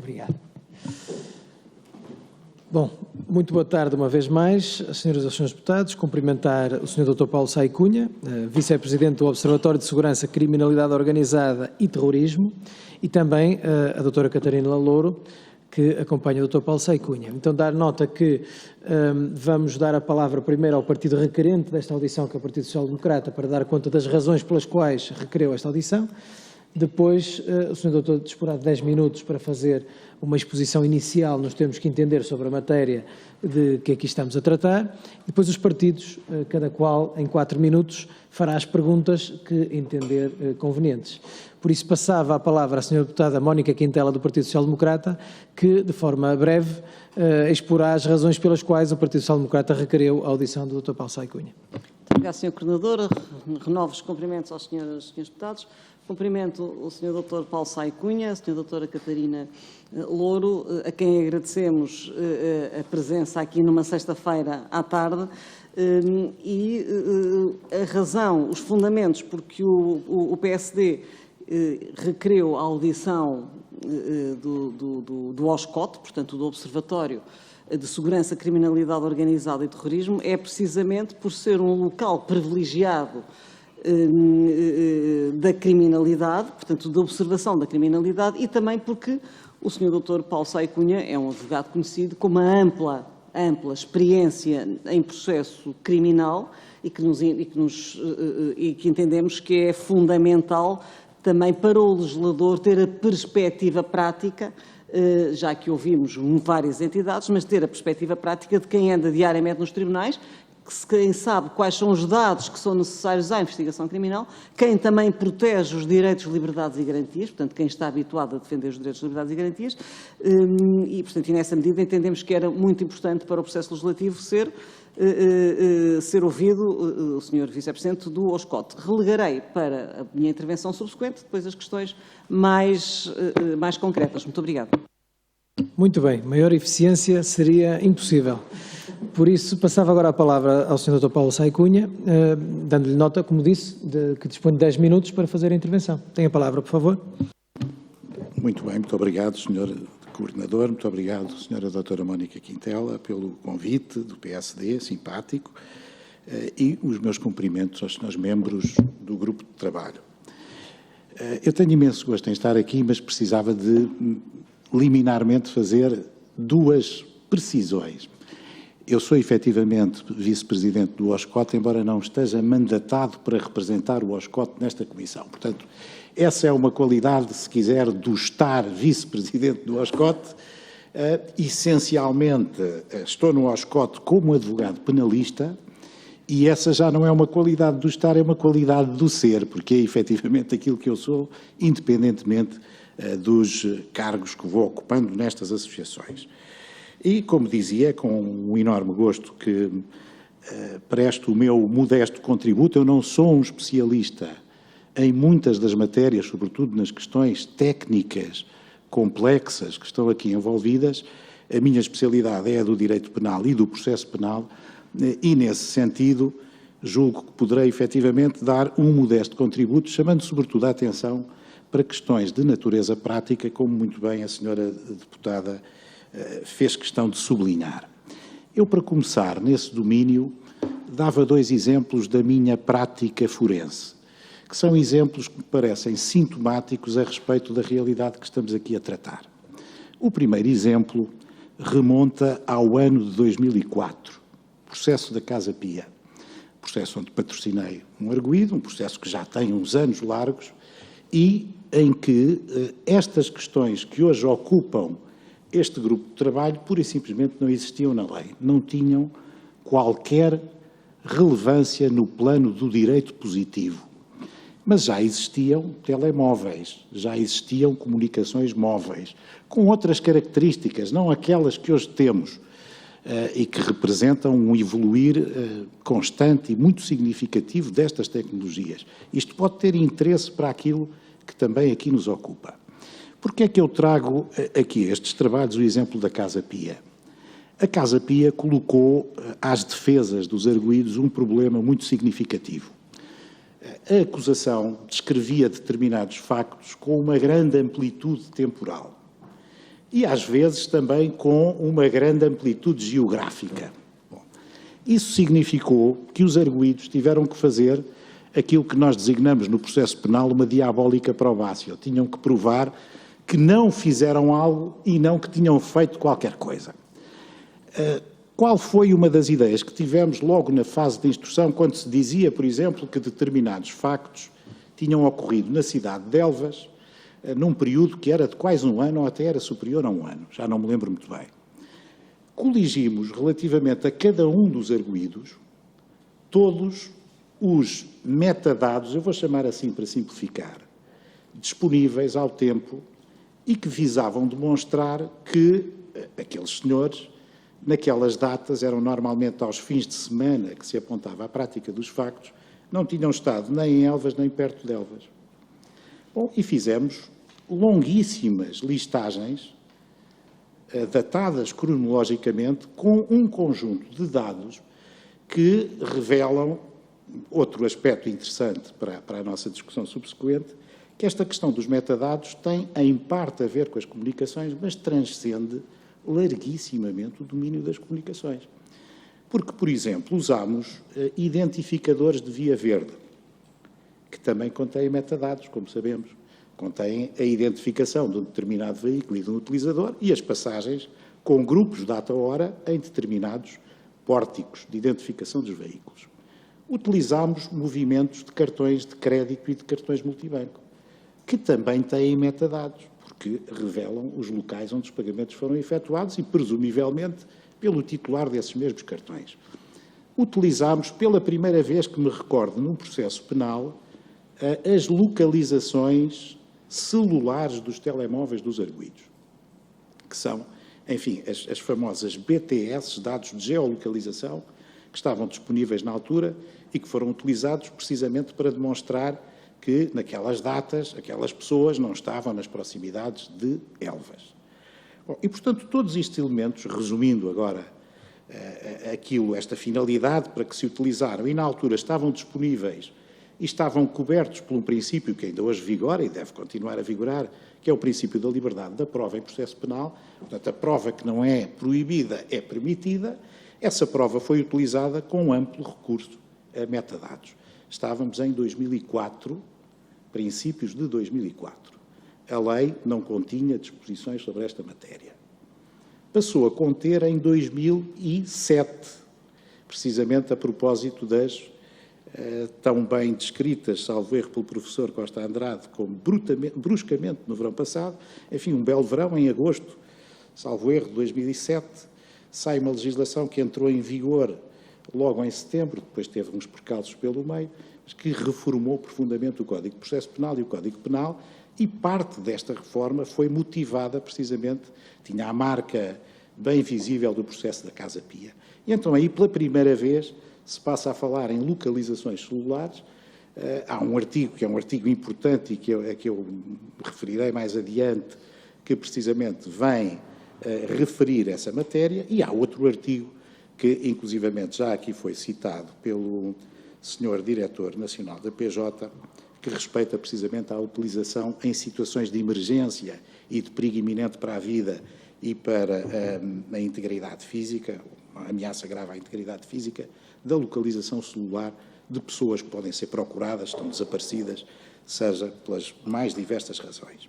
Obrigado. Bom, muito boa tarde uma vez mais, as senhoras e os senhores deputados. Cumprimentar o Sr. Dr. Paulo Saio Cunha, Vice-Presidente do Observatório de Segurança, Criminalidade Organizada e Terrorismo, e também a Dra. Catarina Louro, que acompanha o Dr. Paulo Saio Cunha. Então, dar nota que vamos dar a palavra primeiro ao partido requerente desta audição, que é o Partido Social Democrata, para dar conta das razões pelas quais requereu esta audição. Depois, o Sr. Dr. disporá de 10 minutos para fazer uma exposição inicial nos termos que entender sobre a matéria de que aqui estamos a tratar. Depois os partidos, cada qual em 4 minutos, fará as perguntas que entender convenientes. Por isso passava a palavra à Sra. Deputada Mónica Quintela, do Partido Social Democrata, que de forma breve exporá as razões pelas quais o Partido Social Democrata requereu a audição do Dr. Paulo Saio Cunha. Muito obrigado, Sr. Coordenador. Renovo os cumprimentos aos senhores deputados. Cumprimento o Sr. Dr. Paulo Saio Cunha, a Sra. Doutora Catarina Louro, a quem agradecemos a presença aqui numa sexta-feira à tarde, e a razão, os fundamentos porque o PSD requereu a audição do OSCOT, portanto do Observatório de Segurança, Criminalidade Organizada e Terrorismo, é precisamente por ser um local privilegiado da criminalidade, portanto, da observação da criminalidade, e também porque o Sr. Dr. Paulo Saio Cunha é um advogado conhecido com uma ampla experiência em processo criminal e que entendemos que é fundamental também para o legislador ter a perspectiva prática, já que ouvimos várias entidades, mas ter a perspectiva prática de quem anda diariamente nos tribunais, quem sabe quais são os dados que são necessários à investigação criminal, quem também protege os direitos, liberdades e garantias, portanto, quem está habituado a defender os direitos, liberdades e garantias, e, portanto, e nessa medida entendemos que era muito importante para o processo legislativo ser ouvido o Sr. Vice-Presidente do OSCOT. Relegarei para a minha intervenção subsequente depois as questões mais concretas. Muito obrigado. Muito bem, maior eficiência seria impossível. Por isso, passava agora a palavra ao Sr. Dr. Paulo Saio Cunha, dando-lhe nota, como disse, que dispõe de 10 minutos para fazer a intervenção. Tem a palavra, por favor. Muito bem, muito obrigado, Sr. Coordenador, muito obrigado, Sra. Doutora Mónica Quintela, pelo convite do PSD, simpático, e os meus cumprimentos aos senhores membros do Grupo de Trabalho. Eu tenho imenso gosto em estar aqui, mas precisava de liminarmente fazer 2 precisões. Eu sou efetivamente vice-presidente do OSCOT, embora não esteja mandatado para representar o OSCOT nesta comissão. Portanto, essa é uma qualidade, se quiser, do estar vice-presidente do OSCOT. Essencialmente, estou no OSCOT como advogado penalista, e essa já não é uma qualidade do estar, é uma qualidade do ser, porque é efetivamente aquilo que eu sou, independentemente dos cargos que vou ocupando nestas associações. E, como dizia, é com um enorme gosto que presto o meu modesto contributo. Eu não sou um especialista em muitas das matérias, sobretudo nas questões técnicas complexas que estão aqui envolvidas. A minha especialidade é a do direito penal e do processo penal, e, nesse sentido, julgo que poderei efetivamente dar um modesto contributo, chamando sobretudo a atenção para questões de natureza prática, como muito bem a senhora deputada fez questão de sublinhar. Eu, para começar nesse domínio, dava 2 exemplos da minha prática forense, que são exemplos que me parecem sintomáticos a respeito da realidade que estamos aqui a tratar. O primeiro exemplo remonta ao ano de 2004, processo da Casa Pia, processo onde patrocinei um arguido, um processo que já tem uns anos largos, e em que estas questões que hoje ocupam este grupo de trabalho pura e simplesmente não existiam na lei, não tinham qualquer relevância no plano do direito positivo. Mas já existiam telemóveis, já existiam comunicações móveis, com outras características, não aquelas que hoje temos, e que representam um evoluir constante e muito significativo destas tecnologias. Isto pode ter interesse para aquilo que também aqui nos ocupa. Porque é que eu trago aqui estes trabalhos o exemplo da Casa Pia? A Casa Pia colocou às defesas dos arguidos um problema muito significativo. A acusação descrevia determinados factos com uma grande amplitude temporal. e às vezes também com uma grande amplitude geográfica. Bom, isso significou que os arguidos tiveram que fazer aquilo que nós designamos no processo penal uma diabólica probácio. Tinham que provar que não fizeram algo e não que tinham feito qualquer coisa. Qual foi uma das ideias que tivemos logo na fase de instrução, quando se dizia, por exemplo, que determinados factos tinham ocorrido na cidade de Elvas, num período que era de quase um ano ou até era superior a um ano, já não me lembro muito bem. Coligimos relativamente a cada um dos arguidos todos os metadados, eu vou chamar assim para simplificar, disponíveis ao tempo e que visavam demonstrar que aqueles senhores, naquelas datas, eram normalmente aos fins de semana que se apontava a prática dos factos, não tinham estado nem em Elvas nem perto de Elvas. Bom, e fizemos longuíssimas listagens, datadas cronologicamente, com um conjunto de dados que revelam outro aspecto interessante para a nossa discussão subsequente, que esta questão dos metadados tem, em parte, a ver com as comunicações, mas transcende larguissimamente o domínio das comunicações. Porque, por exemplo, usámos identificadores de via verde, que também contêm metadados, como sabemos. Contêm a identificação de um determinado veículo e de um utilizador e as passagens com grupos data-hora em determinados pórticos de identificação dos veículos. Utilizámos movimentos de cartões de crédito e de cartões multibanco, que também têm metadados, porque revelam os locais onde os pagamentos foram efetuados e, presumivelmente, pelo titular desses mesmos cartões. Utilizámos, pela primeira vez que me recordo, num processo penal, as localizações celulares dos telemóveis dos arguidos, que são, enfim, as famosas BTS, dados de geolocalização, que estavam disponíveis na altura e que foram utilizados precisamente para demonstrar que, naquelas datas, aquelas pessoas não estavam nas proximidades de Elvas. Bom, e, portanto, todos estes elementos, resumindo agora esta finalidade para que se utilizaram e, na altura, estavam disponíveis e estavam cobertos por um princípio que ainda hoje vigora e deve continuar a vigorar, que é o princípio da liberdade da prova em processo penal. Portanto, a prova que não é proibida é permitida. Essa prova foi utilizada com um amplo recurso a metadados. Estávamos em 2004, princípios de 2004. A lei não continha disposições sobre esta matéria. Passou a conter em 2007, precisamente a propósito das tão bem descritas, salvo erro pelo professor Costa Andrade, como bruscamente no verão passado, enfim, um belo verão, em agosto, salvo erro, de 2007, sai uma legislação que entrou em vigor logo em setembro, depois teve uns percalços pelo meio, mas que reformou profundamente o Código de Processo Penal e o Código Penal, e parte desta reforma foi motivada precisamente, tinha a marca bem visível do processo da Casa Pia. E então aí, pela primeira vez, se passa a falar em localizações celulares. Há um artigo que é um artigo importante e que eu referirei mais adiante, que precisamente vem referir essa matéria, e há outro artigo que, inclusivamente, já aqui foi citado pelo Sr. Diretor Nacional da PJ, que respeita precisamente à utilização em situações de emergência e de perigo iminente para a vida e para a integridade física, uma ameaça grave à integridade física, da localização celular de pessoas que podem ser procuradas, estão desaparecidas, seja pelas mais diversas razões.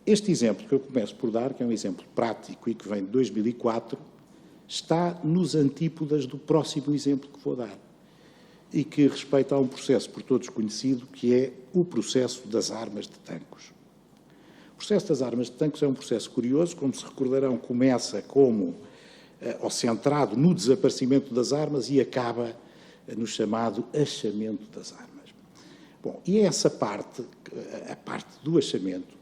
Este exemplo que eu começo por dar, que é um exemplo prático e que vem de 2004, está nos antípodas do próximo exemplo que vou dar e que respeita a um processo por todos conhecido, que é o processo das armas de Tancos. O processo das armas de Tancos é um processo curioso, como se recordarão, começa como ou centrado no desaparecimento das armas e acaba no chamado achamento das armas. Bom, e essa parte, a parte do achamento,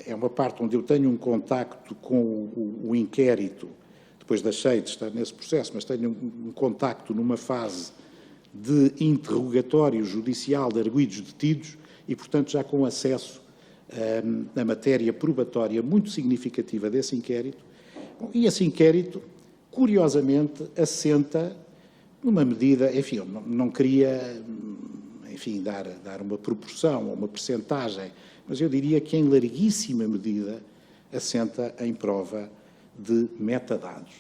é uma parte onde eu tenho um contacto com o inquérito, depois deixei de estar nesse processo, mas tenho um contacto numa fase de interrogatório judicial de arguidos detidos e, portanto, já com acesso a matéria probatória muito significativa desse inquérito. Bom, e esse inquérito, curiosamente, assenta numa medida, enfim, eu não queria, enfim, dar uma proporção ou uma percentagem, mas eu diria que em larguíssima medida assenta em prova de metadados.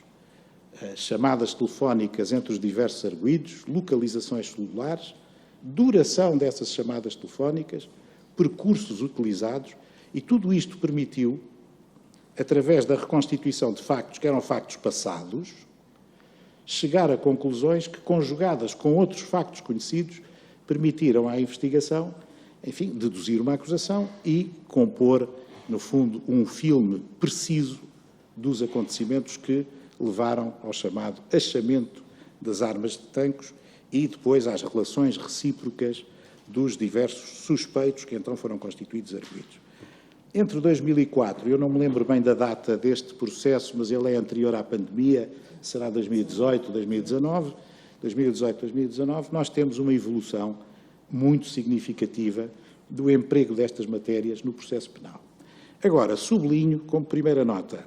Chamadas telefónicas entre os diversos arguidos, localizações celulares, duração dessas chamadas telefónicas, percursos utilizados, e tudo isto permitiu, através da reconstituição de factos que eram factos passados, chegar a conclusões que, conjugadas com outros factos conhecidos, permitiram à investigação, enfim, deduzir uma acusação e compor, no fundo, um filme preciso dos acontecimentos que levaram ao chamado achamento das armas de Tancos e depois às relações recíprocas dos diversos suspeitos que então foram constituídos arguidos. Entre 2004, eu não me lembro bem da data deste processo, mas ele é anterior à pandemia, será 2018, 2019, 2018-2019, nós temos uma evolução muito significativa do emprego destas matérias no processo penal. Agora, sublinho como primeira nota,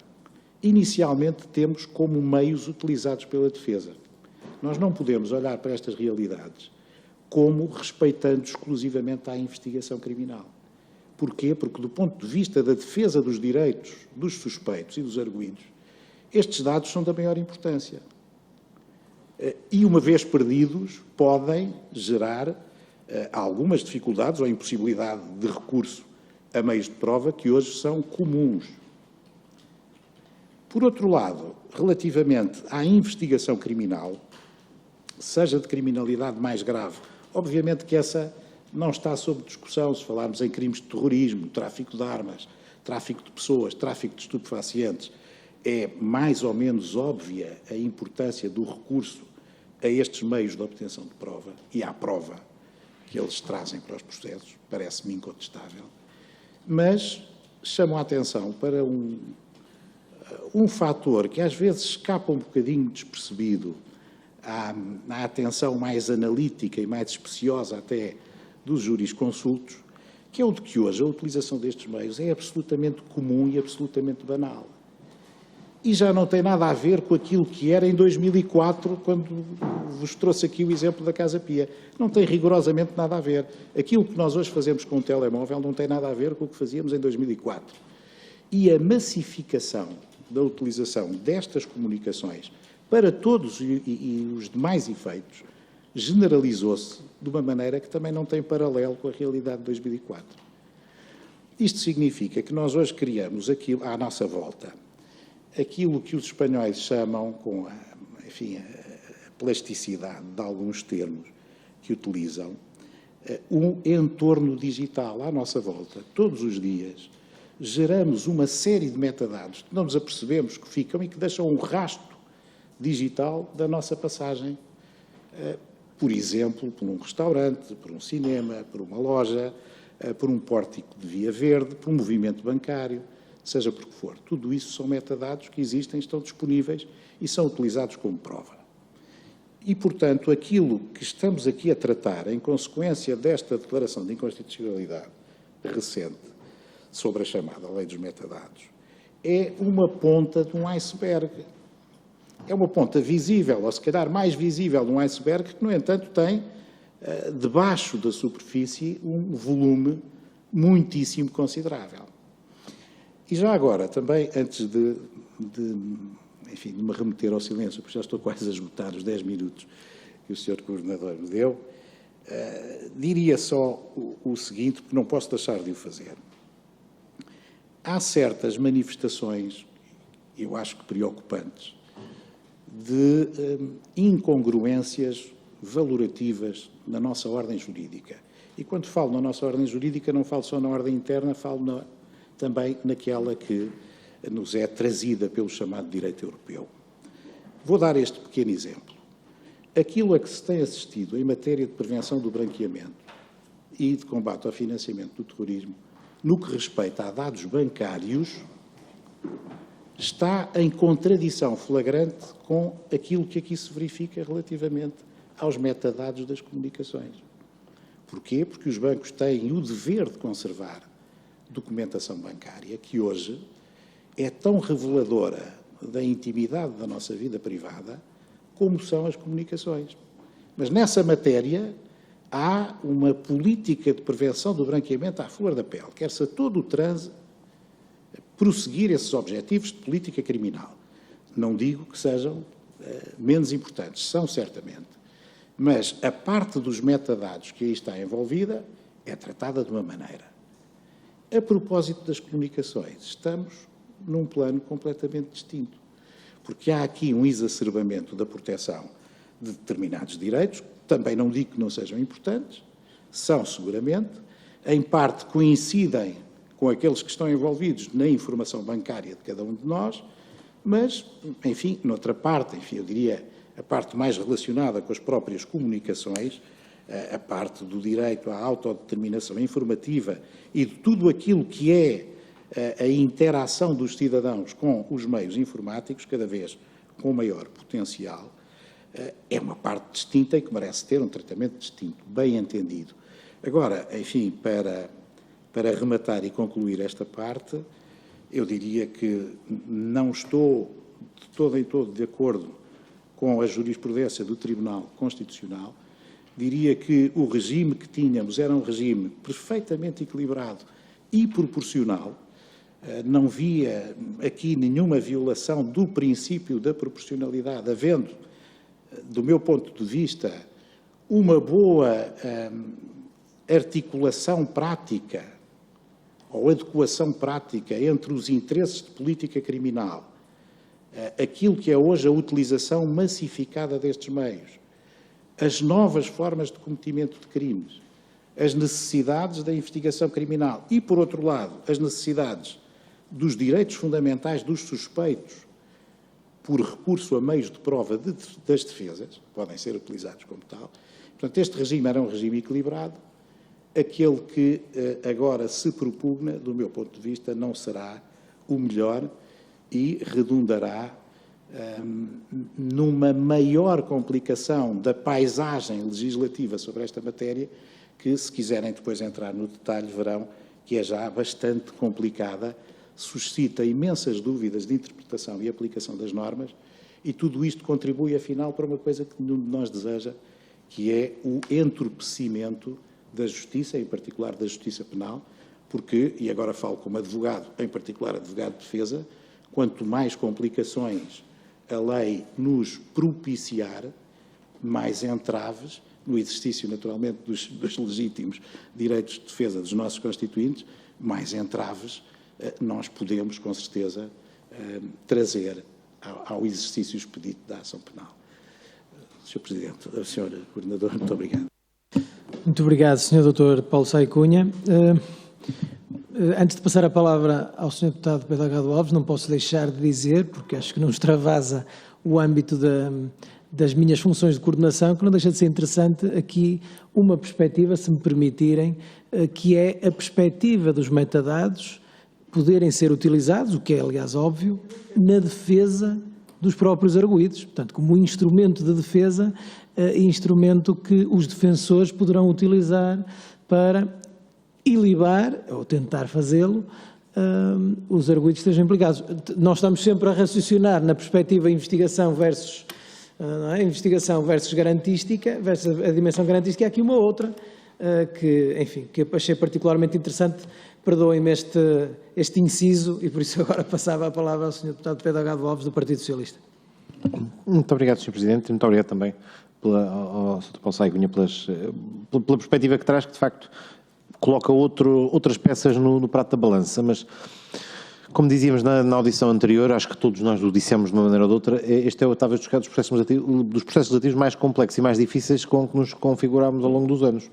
inicialmente temos como meios utilizados pela defesa. Nós não podemos olhar para estas realidades como respeitando exclusivamente à investigação criminal. Porquê? Porque, do ponto de vista da defesa dos direitos dos suspeitos e dos arguidos, estes dados são da maior importância. E, uma vez perdidos, podem gerar algumas dificuldades ou impossibilidade de recurso a meios de prova que hoje são comuns. Por outro lado, relativamente à investigação criminal, seja de criminalidade mais grave, obviamente que essa não está sob discussão se falarmos em crimes de terrorismo, tráfico de armas, tráfico de pessoas, tráfico de estupefacientes. É mais ou menos óbvia a importância do recurso a estes meios de obtenção de prova e à prova que eles trazem para os processos, parece-me incontestável. Mas chamo a atenção para um fator que às vezes escapa um bocadinho despercebido à atenção mais analítica e mais especiosa até dos jurisconsultos, que é o de que hoje a utilização destes meios é absolutamente comum e absolutamente banal. E já não tem nada a ver com aquilo que era em 2004, quando vos trouxe aqui o exemplo da Casa Pia. Não tem rigorosamente nada a ver. Aquilo que nós hoje fazemos com o telemóvel não tem nada a ver com o que fazíamos em 2004. E a massificação da utilização destas comunicações para todos e os demais efeitos generalizou-se de uma maneira que também não tem paralelo com a realidade de 2004. Isto significa que nós hoje criamos aqui, à nossa volta, aquilo que os espanhóis chamam, com a plasticidade de alguns termos que utilizam, um entorno digital à nossa volta. Todos os dias geramos uma série de metadados que não nos apercebemos que ficam e que deixam um rastro digital da nossa passagem, por exemplo, por um restaurante, por um cinema, por uma loja, por um pórtico de via verde, por um movimento bancário, seja por que for. Tudo isso são metadados que existem, estão disponíveis e são utilizados como prova. E, portanto, aquilo que estamos aqui a tratar, em consequência desta declaração de inconstitucionalidade recente sobre a chamada Lei dos Metadados, é uma ponta de um iceberg. É uma ponta visível, ou se calhar mais visível de um iceberg, que, no entanto, tem debaixo da superfície um volume muitíssimo considerável. E já agora, também, antes de me remeter ao silêncio, porque já estou quase a esgotar os 10 minutos que o Sr. Coordenador me deu, diria só o seguinte, porque não posso deixar de o fazer. Há certas manifestações, eu acho que preocupantes, de incongruências valorativas na nossa ordem jurídica. E quando falo na nossa ordem jurídica, não falo só na ordem interna, falo também naquela que nos é trazida pelo chamado direito europeu. Vou dar este pequeno exemplo. Aquilo a que se tem assistido em matéria de prevenção do branqueamento e de combate ao financiamento do terrorismo, no que respeita a dados bancários, está em contradição flagrante com aquilo que aqui se verifica relativamente aos metadados das comunicações. Porquê? Porque os bancos têm o dever de conservar documentação bancária que hoje é tão reveladora da intimidade da nossa vida privada como são as comunicações. Mas nessa matéria há uma política de prevenção do branqueamento à flor da pele, quer-se a todo o transe, prosseguir esses objetivos de política criminal. Não digo que sejam menos importantes, são certamente, mas a parte dos metadados que aí está envolvida é tratada de uma maneira. A propósito das comunicações, estamos num plano completamente distinto, porque há aqui um exacerbamento da proteção de determinados direitos, também não digo que não sejam importantes, são seguramente, em parte coincidem com aqueles que estão envolvidos na informação bancária de cada um de nós, mas, enfim, noutra parte, enfim, eu diria a parte mais relacionada com as próprias comunicações, a parte do direito à autodeterminação informativa e de tudo aquilo que é a interação dos cidadãos com os meios informáticos, cada vez com maior potencial, é uma parte distinta e que merece ter um tratamento distinto, bem entendido. Agora, enfim, para rematar e concluir esta parte, eu diria que não estou de todo em todo de acordo com a jurisprudência do Tribunal Constitucional. Diria que o regime que tínhamos era um regime perfeitamente equilibrado e proporcional. Não via aqui nenhuma violação do princípio da proporcionalidade, havendo, do meu ponto de vista, uma boa articulação prática ou adequação prática entre os interesses de política criminal, aquilo que é hoje a utilização massificada destes meios, as novas formas de cometimento de crimes, as necessidades da investigação criminal e, por outro lado, as necessidades dos direitos fundamentais dos suspeitos por recurso a meios de prova das defesas, podem ser utilizados como tal. Portanto, este regime era um regime equilibrado. Aquele que agora se propugna, do meu ponto de vista, não será o melhor e redundará numa maior complicação da paisagem legislativa sobre esta matéria, que, se quiserem depois entrar no detalhe, verão que é já bastante complicada, suscita imensas dúvidas de interpretação e aplicação das normas, e tudo isto contribui, afinal, para uma coisa que nenhum de nós deseja, que é o entorpecimento da justiça, em particular da justiça penal, porque, e agora falo como advogado, em particular advogado de defesa, quanto mais complicações a lei nos propiciar, mais entraves no exercício, naturalmente, dos legítimos direitos de defesa dos nossos constituintes, mais entraves nós podemos, com certeza, trazer ao exercício expedito da ação penal. Sr. Presidente, Sr. Coordenador, muito obrigado. Muito obrigado, Sr. Dr. Paulo Saia Cunha. Antes de passar a palavra ao Sr. Deputado Pedro Delgado Alves, não posso deixar de dizer, porque acho que não extravasa o âmbito das minhas funções de coordenação, que não deixa de ser interessante aqui uma perspectiva, se me permitirem, que é a perspectiva dos metadados poderem ser utilizados, o que é, aliás, óbvio, na defesa dos próprios arguidos. Portanto, como um instrumento de defesa, instrumento que os defensores poderão utilizar para ilibar, ou tentar fazê-lo, os arguidos que estejam implicados. Nós estamos sempre a raciocinar na perspectiva investigação versus, investigação versus garantística, versus a dimensão garantística, e há aqui uma outra, que, enfim, que eu achei particularmente interessante. Perdoem-me este inciso, e por isso agora passava a palavra ao Sr. Deputado Pedro Delgado Alves, do Partido Socialista. Muito obrigado, Sr. Presidente, e muito obrigado também ao Sr. Paulo Saia Cunha pela perspectiva que traz, que de facto coloca outras peças no prato da balança, mas como dizíamos na audição anterior, acho que todos nós o dissemos de uma maneira ou de outra, este é talvez dos processos legislativos mais complexos e mais difíceis com que nos configurámos ao longo dos anos,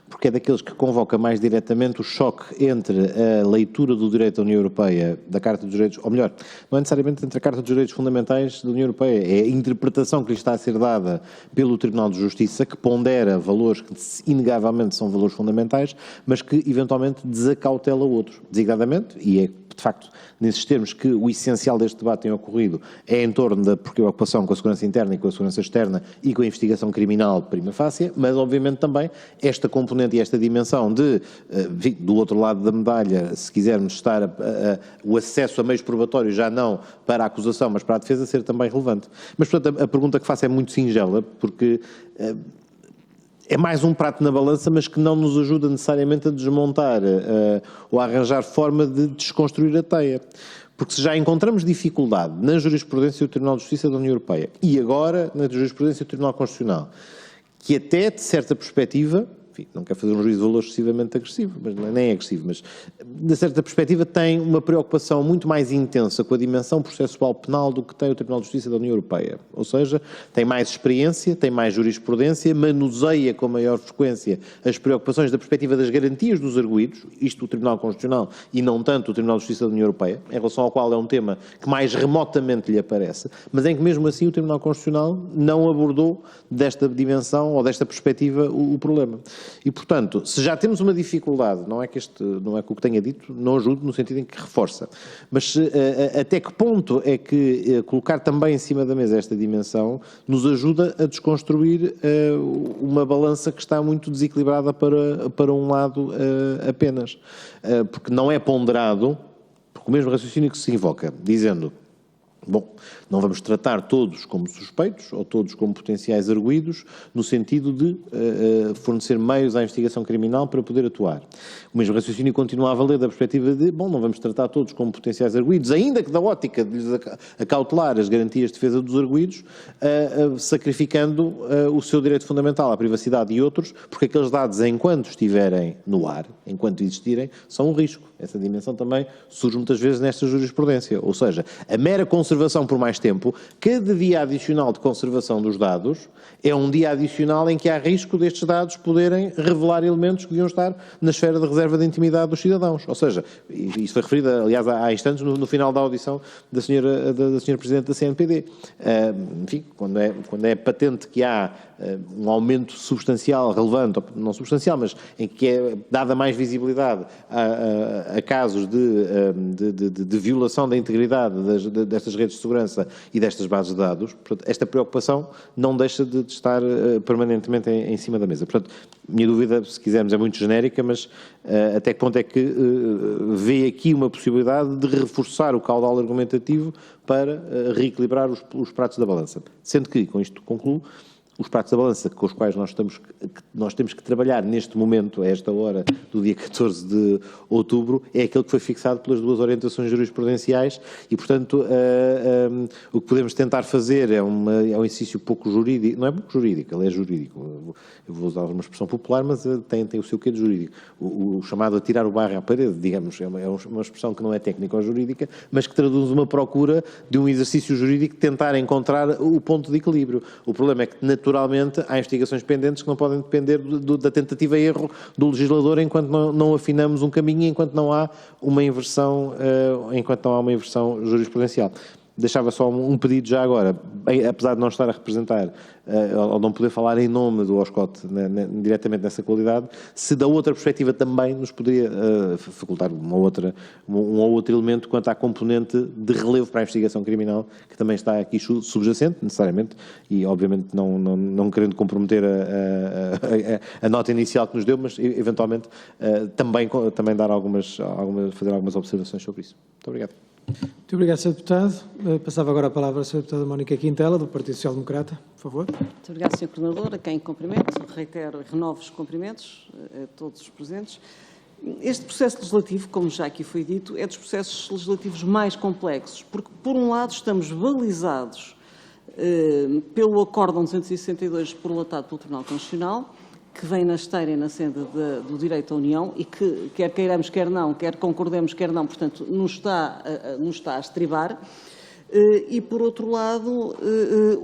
porque é daqueles que convoca mais diretamente o choque entre a leitura do direito da União Europeia, da Carta dos Direitos, ou melhor, não é necessariamente entre a Carta dos Direitos Fundamentais da União Europeia, é a interpretação que lhe está a ser dada pelo Tribunal de Justiça, que pondera valores que inegavelmente são valores fundamentais, mas que eventualmente desacautela outros, designadamente, e é de facto nesses termos que o essencial deste debate tem ocorrido, é em torno da preocupação com a segurança interna e com a segurança externa e com a investigação criminal prima facie, mas obviamente também esta componente e esta dimensão do outro lado da medalha, se quisermos estar o acesso a meios probatórios já não para a acusação, mas para a defesa, ser também relevante. Mas, portanto, a pergunta que faço é muito singela, porque é mais um prato na balança, mas que não nos ajuda necessariamente a desmontar ou a arranjar forma de desconstruir a teia. Porque se já encontramos dificuldade na jurisprudência do Tribunal de Justiça da União Europeia e agora na jurisprudência do Tribunal Constitucional, que até, de certa perspectiva, enfim, não quero fazer um juízo de valor excessivamente agressivo, mas nem é agressivo, mas de certa perspectiva tem uma preocupação muito mais intensa com a dimensão processual penal do que tem o Tribunal de Justiça da União Europeia. Ou seja, tem mais experiência, tem mais jurisprudência, manuseia com maior frequência as preocupações da perspectiva das garantias dos arguidos, isto o Tribunal Constitucional e não tanto o Tribunal de Justiça da União Europeia, em relação ao qual é um tema que mais remotamente lhe aparece, mas em que mesmo assim o Tribunal Constitucional não abordou desta dimensão ou desta perspectiva o problema. E, portanto, se já temos uma dificuldade, não é que o que tenha dito não ajude no sentido em que reforça, mas até que ponto é que colocar também em cima da mesa esta dimensão nos ajuda a desconstruir uma balança que está muito desequilibrada para um lado apenas. Porque não é ponderado, porque o mesmo raciocínio que se invoca, dizendo: bom, não vamos tratar todos como suspeitos ou todos como potenciais arguidos, no sentido de fornecer meios à investigação criminal para poder atuar. O mesmo raciocínio continua a valer da perspectiva de, bom, não vamos tratar todos como potenciais arguidos, ainda que da ótica de lhes acautelar as garantias de defesa dos arguidos, sacrificando o seu direito fundamental à privacidade e outros, porque aqueles dados, enquanto estiverem no ar, enquanto existirem, são um risco. Essa dimensão também surge muitas vezes nesta jurisprudência. Ou seja, a mera conservação por mais tempo, cada dia adicional de conservação dos dados é um dia adicional em que há risco destes dados poderem revelar elementos que deviam estar na esfera de reserva de intimidade dos cidadãos. Ou seja, isso foi referido, aliás, há instantes no final da audição da senhora Presidente da CNPD. Enfim, quando é patente que há um aumento substancial, relevante, não substancial, mas em que é dada mais visibilidade a casos de violação da integridade destas redes de segurança e destas bases de dados, portanto, esta preocupação não deixa de estar permanentemente em cima da mesa. Portanto, minha dúvida, se quisermos, é muito genérica, mas até que ponto é que vê aqui uma possibilidade de reforçar o caudal argumentativo para reequilibrar os pratos da balança? Sendo que, com isto concluo, os pratos da balança com os quais nós temos que trabalhar neste momento, a esta hora do dia 14 de outubro, é aquele que foi fixado pelas duas orientações jurisprudenciais e, portanto, o que podemos tentar fazer é um exercício pouco jurídico, não é pouco jurídico, ele é jurídico, eu vou usar uma expressão popular, mas tem o seu quê de jurídico, o chamado atirar o barro à parede, digamos, é uma expressão que não é técnica ou jurídica, mas que traduz uma procura de um exercício jurídico de tentar encontrar o ponto de equilíbrio. O problema é que, naturalmente, há investigações pendentes que não podem depender da tentativa e erro do legislador enquanto não afinamos um caminho, enquanto não há uma inversão jurisprudencial. Deixava só um pedido já agora, apesar de não estar a representar ou não poder falar em nome do OSCOT diretamente nessa qualidade, se da outra perspectiva também nos poderia facultar um ou outro elemento quanto à componente de relevo para a investigação criminal, que também está aqui subjacente, necessariamente, e obviamente não querendo comprometer a nota inicial que nos deu, mas eventualmente também fazer algumas observações sobre isso. Muito obrigado. Muito obrigado, Sr. Deputado. Passava agora a palavra à Sra. Deputada Mónica Quintela, do Partido Social Democrata, por favor. Muito obrigado, Sr. Coordenador, a quem cumprimento, reitero e renovo os cumprimentos a todos os presentes. Este processo legislativo, como já aqui foi dito, é dos processos legislativos mais complexos, porque, por um lado, estamos balizados pelo Acórdão 262 prolatado pelo Tribunal Constitucional, que vem na esteira e na senda do direito à União e que, quer queiramos, quer não, quer concordemos, quer não, portanto, nos está a estribar. E, por outro lado,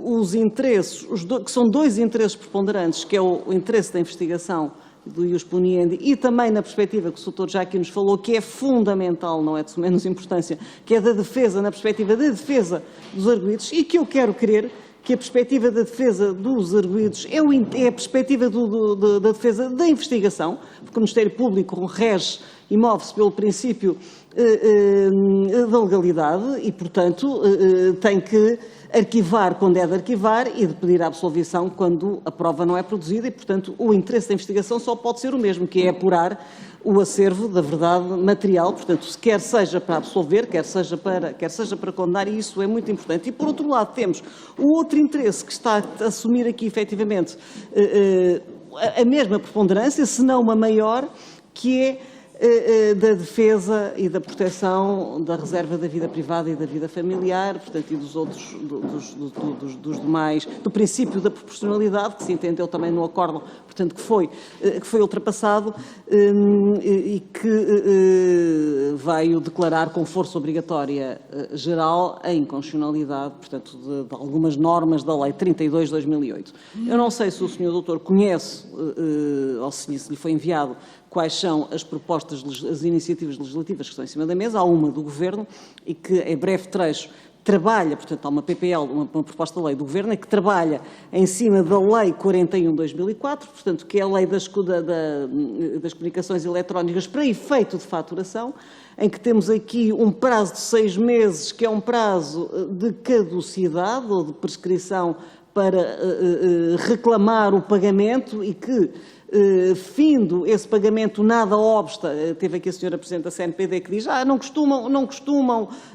os interesses, que são dois interesses preponderantes, que é o interesse da investigação do ius puniendi e também na perspectiva que o doutor já aqui nos falou, que é fundamental, não é de menos importância, que é da defesa, na perspectiva da defesa dos arguidos, e que eu quero crer que a perspectiva da defesa dos arguidos é a perspectiva da defesa da investigação, porque o Ministério Público rege e move-se pelo princípio da legalidade e, portanto, tem que arquivar quando é de arquivar e de pedir a absolvição quando a prova não é produzida e, portanto, o interesse da investigação só pode ser o mesmo, que é apurar o acervo da verdade material, portanto, quer seja para absolver, quer seja para condenar, e isso é muito importante. E, por outro lado, temos o outro interesse que está a assumir aqui, efetivamente, a mesma preponderância, se não uma maior, que é da defesa e da proteção da reserva da vida privada e da vida familiar, portanto, e dos outros, dos demais, do princípio da proporcionalidade, que se entendeu também no acordo, portanto, que foi ultrapassado e que veio declarar com força obrigatória geral a inconstitucionalidade, portanto, de algumas normas da Lei 32 de 2008. Eu não sei se o Sr. Doutor conhece, ou se lhe foi enviado, quais são as propostas, as iniciativas legislativas que estão em cima da mesa. Há uma do Governo e que, em breve trecho, trabalha, portanto, há uma PPL, uma proposta de lei do Governo, que trabalha em cima da Lei 41 de 2004, portanto, que é a Lei das Comunicações Eletrónicas para efeito de faturação, em que temos aqui um prazo de 6 meses, que é um prazo de caducidade ou de prescrição para reclamar o pagamento e que, findo esse pagamento, nada obsta, teve aqui a senhora Presidente da CNPD que diz,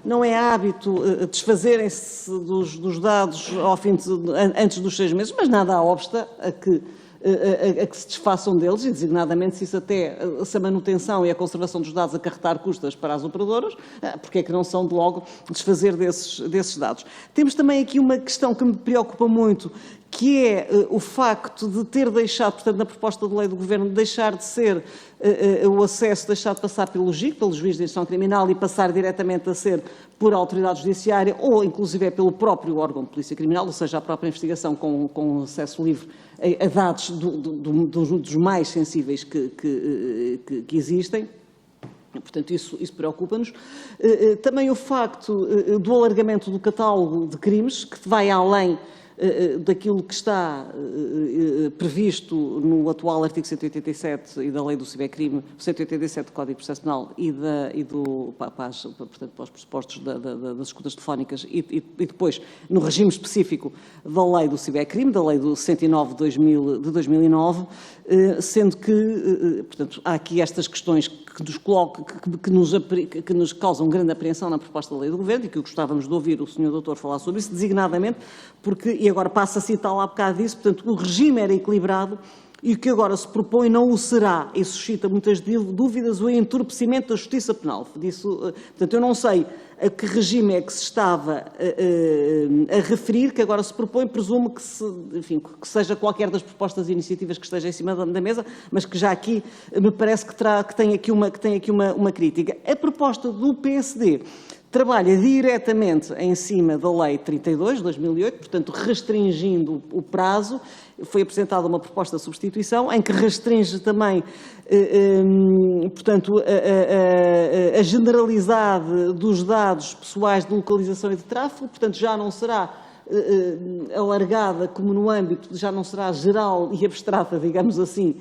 não é hábito desfazerem-se dos dados ao fim antes dos 6 meses, mas nada obsta a que se desfaçam deles, e designadamente se a manutenção e a conservação dos dados acarretar custas para as operadoras, porque é que não são de logo desfazer desses dados. Temos também aqui uma questão que me preocupa muito, que é o facto de ter deixado, portanto, na proposta de lei do Governo, deixar de ser o acesso, deixar de passar pelo JIC, pelo Juiz de Instrução Criminal, e passar diretamente a ser por autoridade judiciária ou, inclusive, pelo próprio órgão de polícia criminal, ou seja, a própria investigação com acesso livre a dados dos mais sensíveis que existem. Portanto, isso preocupa-nos. Também o facto do alargamento do catálogo de crimes, que vai além daquilo que está previsto no atual artigo 187 e da lei do cibercrime, 187 do Código Processo Penal portanto, para os pressupostos das escutas telefónicas e depois no regime específico da lei do cibercrime, da lei do 109 de 2009, sendo que, portanto, há aqui estas questões que nos causam grande apreensão na proposta da lei do Governo e que gostávamos de ouvir o Sr. Doutor falar sobre isso, designadamente porque, e agora passa a citar lá um bocado disso, portanto, o regime era equilibrado e o que agora se propõe não o será, e suscita muitas dúvidas o entorpecimento da justiça penal. Portanto, eu não sei a que regime é que se estava a referir, que agora se propõe, presumo que seja qualquer das propostas e iniciativas que esteja em cima da mesa, mas que já aqui me parece que tem aqui uma crítica. A proposta do PSD trabalha diretamente em cima da Lei 32 de 2008, portanto, restringindo o prazo. Foi apresentada uma proposta de substituição em que restringe também, portanto, a generalidade dos dados pessoais de localização e de tráfego, portanto, já não será alargada como no âmbito, já não será geral e abstrata, digamos assim,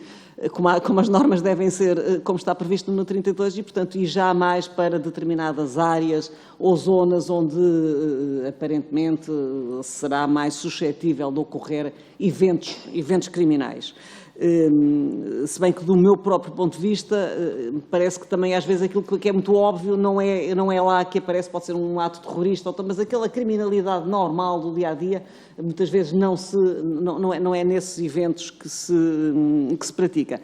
como as normas devem ser, como está previsto no 32 e, portanto, e já mais para determinadas áreas ou zonas onde, aparentemente, será mais suscetível de ocorrer eventos criminais. Se bem que do meu próprio ponto de vista, parece que também às vezes aquilo que é muito óbvio não é lá que aparece, pode ser um ato terrorista, mas aquela criminalidade normal do dia-a-dia, muitas vezes não é nesses eventos que se pratica.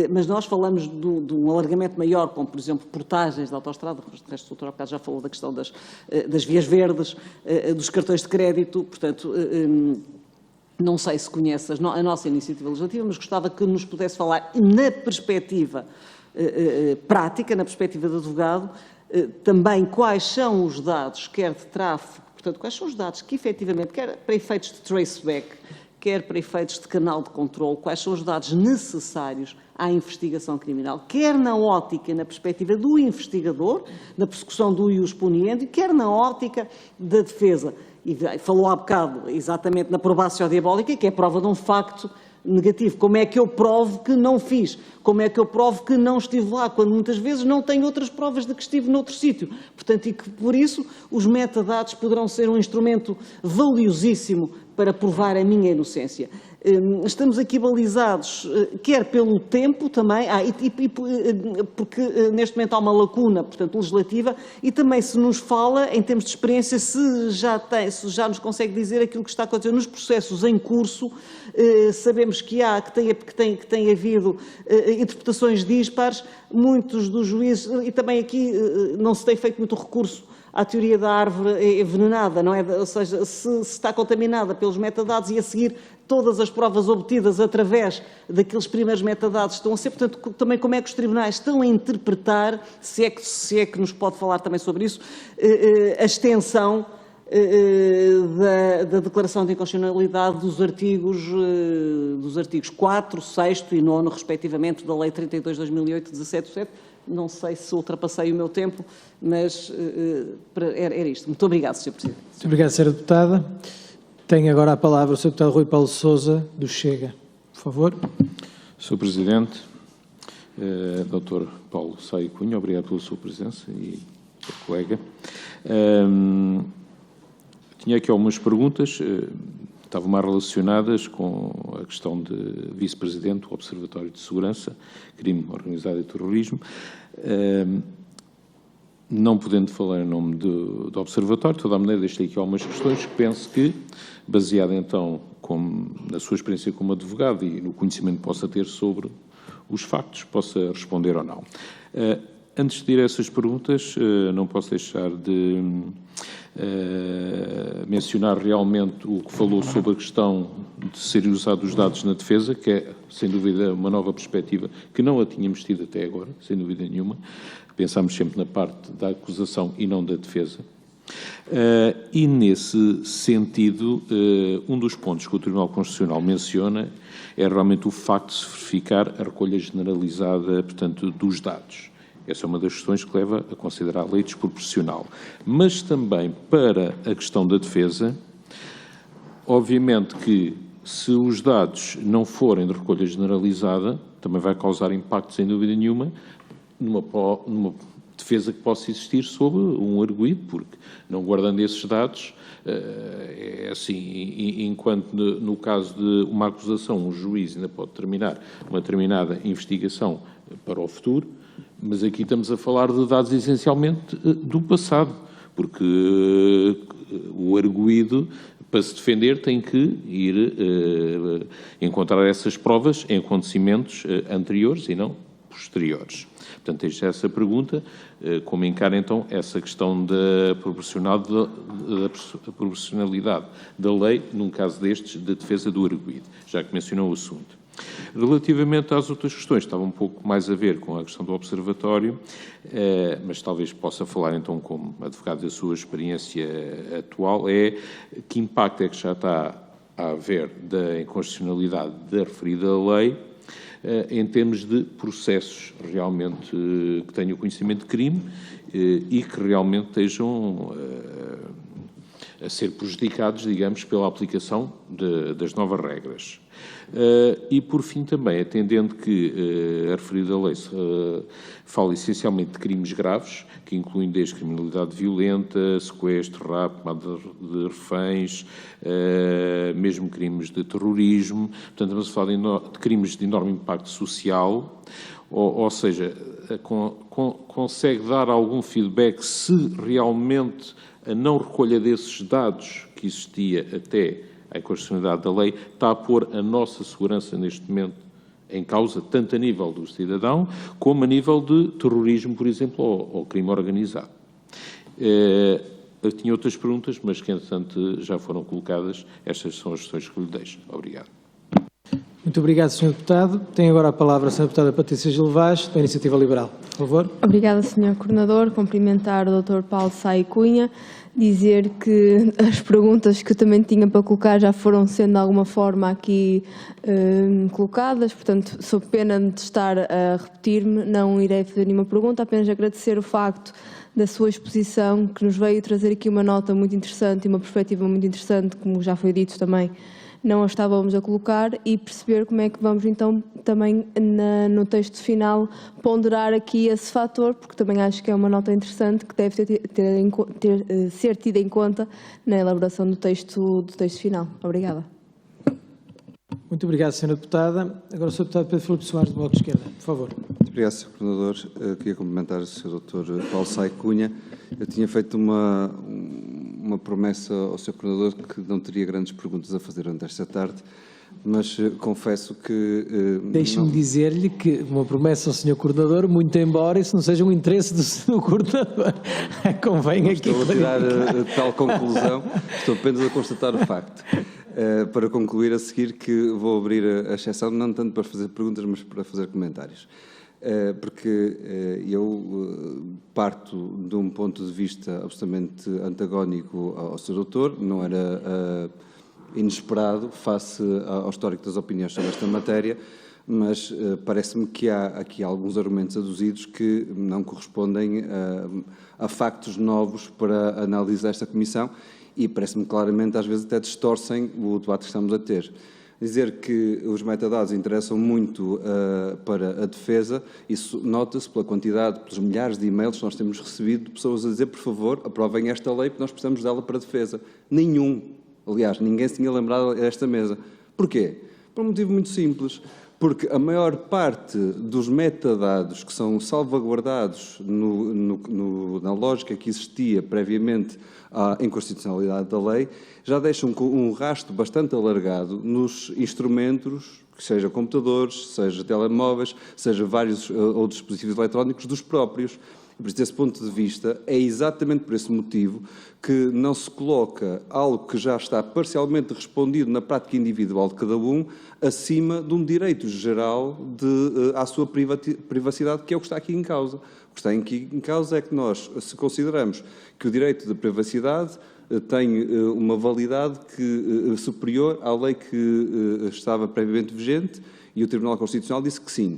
Mas nós falamos de um alargamento maior, como por exemplo portagens da autoestrada, o resto do doutor já falou da questão das vias verdes, dos cartões de crédito, portanto, não sei se conhece a nossa iniciativa legislativa, mas gostava que nos pudesse falar na perspectiva prática, na perspectiva de advogado, também quais são os dados, quer de tráfego, portanto, quais são os dados que efetivamente, quer para efeitos de traceback, quer para efeitos de canal de controle, quais são os dados necessários à investigação criminal, quer na ótica, na perspectiva do investigador, na persecução do ius puniendi, quer na ótica da defesa. E falou há bocado exatamente na probatio diabólica, que é prova de um facto negativo. Como é que eu provo que não fiz? Como é que eu provo que não estive lá? Quando muitas vezes não tenho outras provas de que estive noutro sítio. Portanto, e que por isso os metadados poderão ser um instrumento valiosíssimo para provar a minha inocência. Estamos aqui balizados, quer pelo tempo também, porque neste momento há uma lacuna, portanto, legislativa, e também se nos fala, em termos de experiência, se já nos consegue dizer aquilo que está a acontecer nos processos em curso. Sabemos que tem havido interpretações dispares, muitos dos juízes, e também aqui não se tem feito muito recurso à teoria da árvore envenenada, não é? Ou seja, se está contaminada pelos metadados e a seguir todas as provas obtidas através daqueles primeiros metadados estão a ser, portanto, também como é que os tribunais estão a interpretar, se é que nos pode falar também sobre isso, a extensão da declaração de inconstitucionalidade dos artigos 4, 6º e 9º, respectivamente, da Lei 32/2008, 17/7. Não sei se ultrapassei o meu tempo, mas era isto. Muito obrigado, Sr. Presidente. Muito obrigado, Sra. Deputada. Tem agora a palavra o Sr. Deputado Rui Paulo Sousa, do Chega. Por favor. Sr. Presidente, Dr. Paulo Saio Cunha, obrigado pela sua presença e pelo colega. Tinha aqui algumas perguntas, estavam mais relacionadas com a questão de vice-presidente do Observatório de Segurança, Crime Organizado e Terrorismo. Não podendo falar em nome do Observatório, de toda a maneira deixei aqui algumas questões que penso que, baseado então na sua experiência como advogado e no conhecimento que possa ter sobre os factos, possa responder ou não. Antes de ir a essas perguntas, não posso deixar de mencionar realmente o que falou sobre a questão de serem usados os dados na defesa, que é, sem dúvida, uma nova perspectiva que não a tínhamos tido até agora, sem dúvida nenhuma. Pensámos sempre na parte da acusação e não da defesa. E, nesse sentido, um dos pontos que o Tribunal Constitucional menciona é realmente o facto de se verificar a recolha generalizada, portanto, dos dados. Essa é uma das questões que leva a considerar a lei desproporcional. Mas também para a questão da defesa, obviamente que se os dados não forem de recolha generalizada, também vai causar impacto, sem dúvida nenhuma, numa defesa que possa existir sobre um arguido, porque não guardando esses dados, é assim, enquanto no caso de uma acusação, um juiz ainda pode terminar uma determinada investigação para o futuro, mas aqui estamos a falar de dados essencialmente do passado, porque o arguido, para se defender, tem que ir encontrar essas provas em acontecimentos anteriores e não posteriores. Portanto, deixo essa pergunta, como encara então essa questão da proporcionalidade da lei, num caso destes, de defesa do arguido, já que mencionou o assunto. Relativamente às outras questões, estava um pouco mais a ver com a questão do observatório, mas talvez possa falar então como advogado da sua experiência atual, é que impacto é que já está a haver da inconstitucionalidade da referida lei, em termos de processos realmente que tenham conhecimento de crime e que realmente estejam a ser prejudicados, digamos, pela aplicação das novas regras. E, por fim, também, atendendo que a referida lei fala essencialmente de crimes graves, que incluem desde criminalidade violenta, sequestro, rapto, tomada de reféns, mesmo crimes de terrorismo, portanto, estamos a falar de crimes de enorme impacto social, ou seja, consegue dar algum feedback se realmente a não recolha desses dados que existia até a inconstitucionalidade da lei está a pôr a nossa segurança neste momento em causa, tanto a nível do cidadão como a nível de terrorismo, por exemplo, ou crime organizado. Eu tinha outras perguntas, mas que, entretanto, já foram colocadas. Estas são as questões que lhe deixo. Obrigado. Muito obrigado, Sr. Deputado. Tem agora a palavra a Sra. Deputada Patrícia Gil Vaz, da Iniciativa Liberal. Por favor. Obrigada, Sr. Coordenador. Cumprimentar o Dr. Paulo Saio Cunha, dizer que as perguntas que eu também tinha para colocar já foram sendo de alguma forma aqui colocadas, portanto, sob pena de estar a repetir-me, não irei fazer nenhuma pergunta, apenas agradecer o facto da sua exposição, que nos veio trazer aqui uma nota muito interessante e uma perspectiva muito interessante, como já foi dito também, não a estávamos a colocar, e perceber como é que vamos então também no texto final ponderar aqui esse fator, porque também acho que é uma nota interessante que deve ser tida em conta na elaboração do texto final. Obrigada. Muito obrigado, Sra. Deputada. Agora o Sr. Deputado Pedro Filipe Soares, do Bloco de Esquerda, por favor. Muito obrigado, Sr. Coordenador. Queria cumprimentar o Sr. Dr. Paulo Saia Cunha. Eu tinha feito uma promessa ao Sr. Coordenador que não teria grandes perguntas a fazer durante esta tarde, mas confesso que... Deixe-me dizer-lhe que uma promessa ao Sr. Coordenador, muito embora isso não seja um interesse do Sr. Coordenador. Convém aqui... Estou a tirar tal conclusão, estou apenas a constatar o facto. Para concluir a seguir que vou abrir a exceção, não tanto para fazer perguntas, mas para fazer comentários. Porque eu parto de um ponto de vista absolutamente antagónico ao Sr. Doutor, não era inesperado face ao histórico das opiniões sobre esta matéria, mas parece-me que há aqui alguns argumentos aduzidos que não correspondem a factos novos para analisar esta Comissão e parece-me claramente, às vezes, até distorcem o debate que estamos a ter. Dizer que os metadados interessam muito para a defesa, isso nota-se pela quantidade, pelos milhares de e-mails que nós temos recebido de pessoas a dizer, por favor, aprovem esta lei porque nós precisamos dela para a defesa. Nenhum. Aliás, ninguém se tinha lembrado desta mesa. Porquê? Por um motivo muito simples. Porque a maior parte dos metadados que são salvaguardados na lógica que existia previamente à inconstitucionalidade da lei, já deixam um rastro bastante alargado nos instrumentos, seja computadores, seja telemóveis, seja vários outros dispositivos eletrónicos dos próprios. Por isso, desse ponto de vista, é exatamente por esse motivo que não se coloca algo que já está parcialmente respondido na prática individual de cada um acima de um direito geral à sua privacidade, que é o que está aqui em causa. O que está aqui em causa é que nós, se consideramos que o direito de privacidade tem uma validade superior à lei que estava previamente vigente, e o Tribunal Constitucional disse que sim.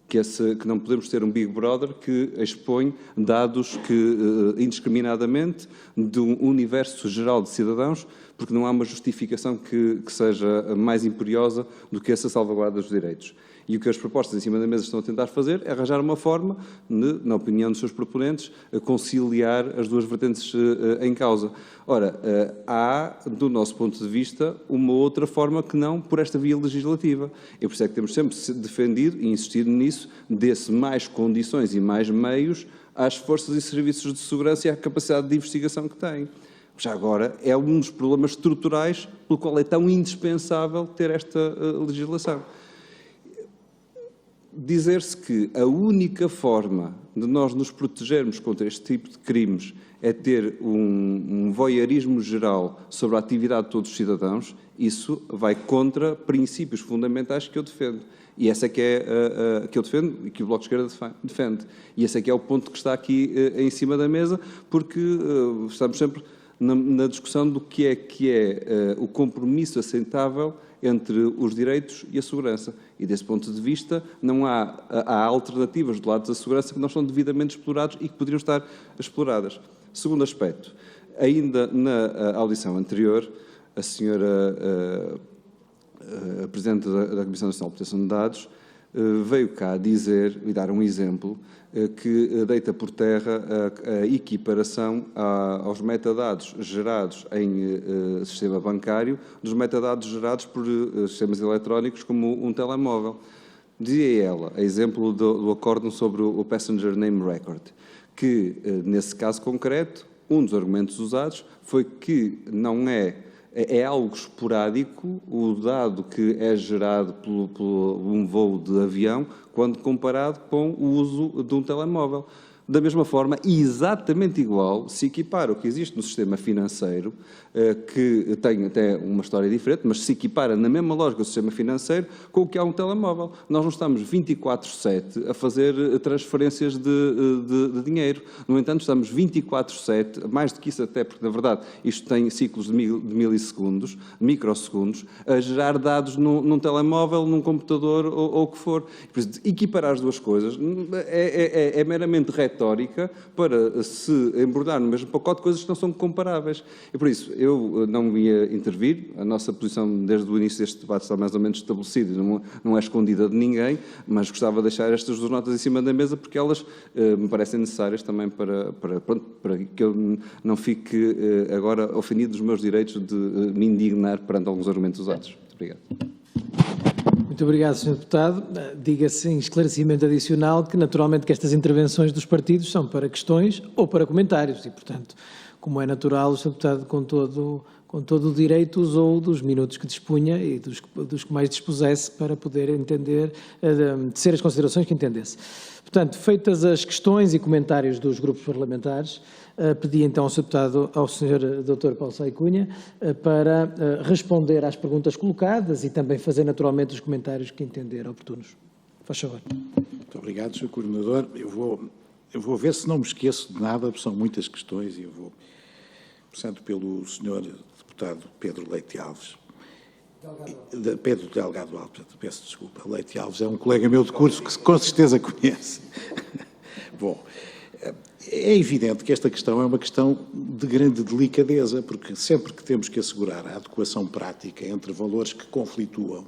Que não podemos ter um Big Brother que expõe dados indiscriminadamente de um universo geral de cidadãos, porque não há uma justificação que seja mais imperiosa do que essa salvaguarda dos direitos. E o que as propostas em cima da mesa estão a tentar fazer é arranjar uma forma, na opinião dos seus proponentes, conciliar as duas vertentes em causa. Ora, há, do nosso ponto de vista, uma outra forma que não por esta via legislativa. E por isso é que temos sempre defendido e insistido nisso, desse mais condições e mais meios às forças e serviços de segurança e à capacidade de investigação que têm. Já agora, é um dos problemas estruturais pelo qual é tão indispensável ter esta legislação. Dizer-se que a única forma de nós nos protegermos contra este tipo de crimes é ter um voyeurismo geral sobre a atividade de todos os cidadãos, isso vai contra princípios fundamentais que eu defendo. E essa é que é que eu defendo e que o Bloco de Esquerda defende. E esse é que é o ponto que está aqui em cima da mesa, porque estamos sempre na discussão do que é o compromisso aceitável entre os direitos e a segurança. E desse ponto de vista, não há alternativas do lado da segurança que não são devidamente explorados e que poderiam estar exploradas. Segundo aspecto, ainda na audição anterior, a senhora a Presidente da Comissão Nacional de Proteção de Dados veio cá dizer e dar um exemplo que deita por terra a equiparação aos metadados gerados em sistema bancário dos metadados gerados por sistemas eletrónicos como um telemóvel. Dizia ela, a exemplo do acórdão sobre o Passenger Name Record, que nesse caso concreto, um dos argumentos usados foi que não é algo esporádico o dado que é gerado por um voo de avião quando comparado com o uso de um telemóvel. Da mesma forma, exatamente igual, se equipara o que existe no sistema financeiro, que tem até uma história diferente, mas se equipara na mesma lógica do sistema financeiro com o que há um telemóvel. Nós não estamos 24/7 a fazer transferências de dinheiro. No entanto, estamos 24/7, mais do que isso até, porque na verdade isto tem ciclos de milissegundos, microsegundos, a gerar dados num telemóvel, num computador ou o que for. Por isso, equiparar as duas coisas é meramente retórica para se embordar no mesmo pacote de coisas que não são comparáveis. E por isso, eu não ia intervir, a nossa posição desde o início deste debate está mais ou menos estabelecida, não é escondida de ninguém, mas gostava de deixar estas duas notas em cima da mesa porque elas me parecem necessárias também para que eu não fique agora ofendido dos meus direitos de me indignar perante alguns argumentos usados. Muito obrigado. Muito obrigado, Sr. Deputado. Diga-se em esclarecimento adicional que, naturalmente, que estas intervenções dos partidos são para questões ou para comentários e, portanto, como é natural, o Sr. Deputado, com todo o direito, usou dos minutos que dispunha e dos que mais dispusesse para poder entender, tecer as considerações que entendesse. Portanto, feitas as questões e comentários dos grupos parlamentares, pedi então ao Sr. Deputado, ao Sr. Dr. Paulo Saia Cunha, para responder às perguntas colocadas e também fazer naturalmente os comentários que entender oportunos. Faz favor. Muito obrigado, Sr. Coordenador. Eu vou ver se não me esqueço de nada, porque são muitas questões e eu vou, começando pelo Sr. Deputado Pedro Leite Alves. Pedro Delgado Alves, peço desculpa. Leite Alves é um colega meu de curso que com certeza conhece. Bom, é evidente que esta questão é uma questão de grande delicadeza, porque sempre que temos que assegurar a adequação prática entre valores que conflituam,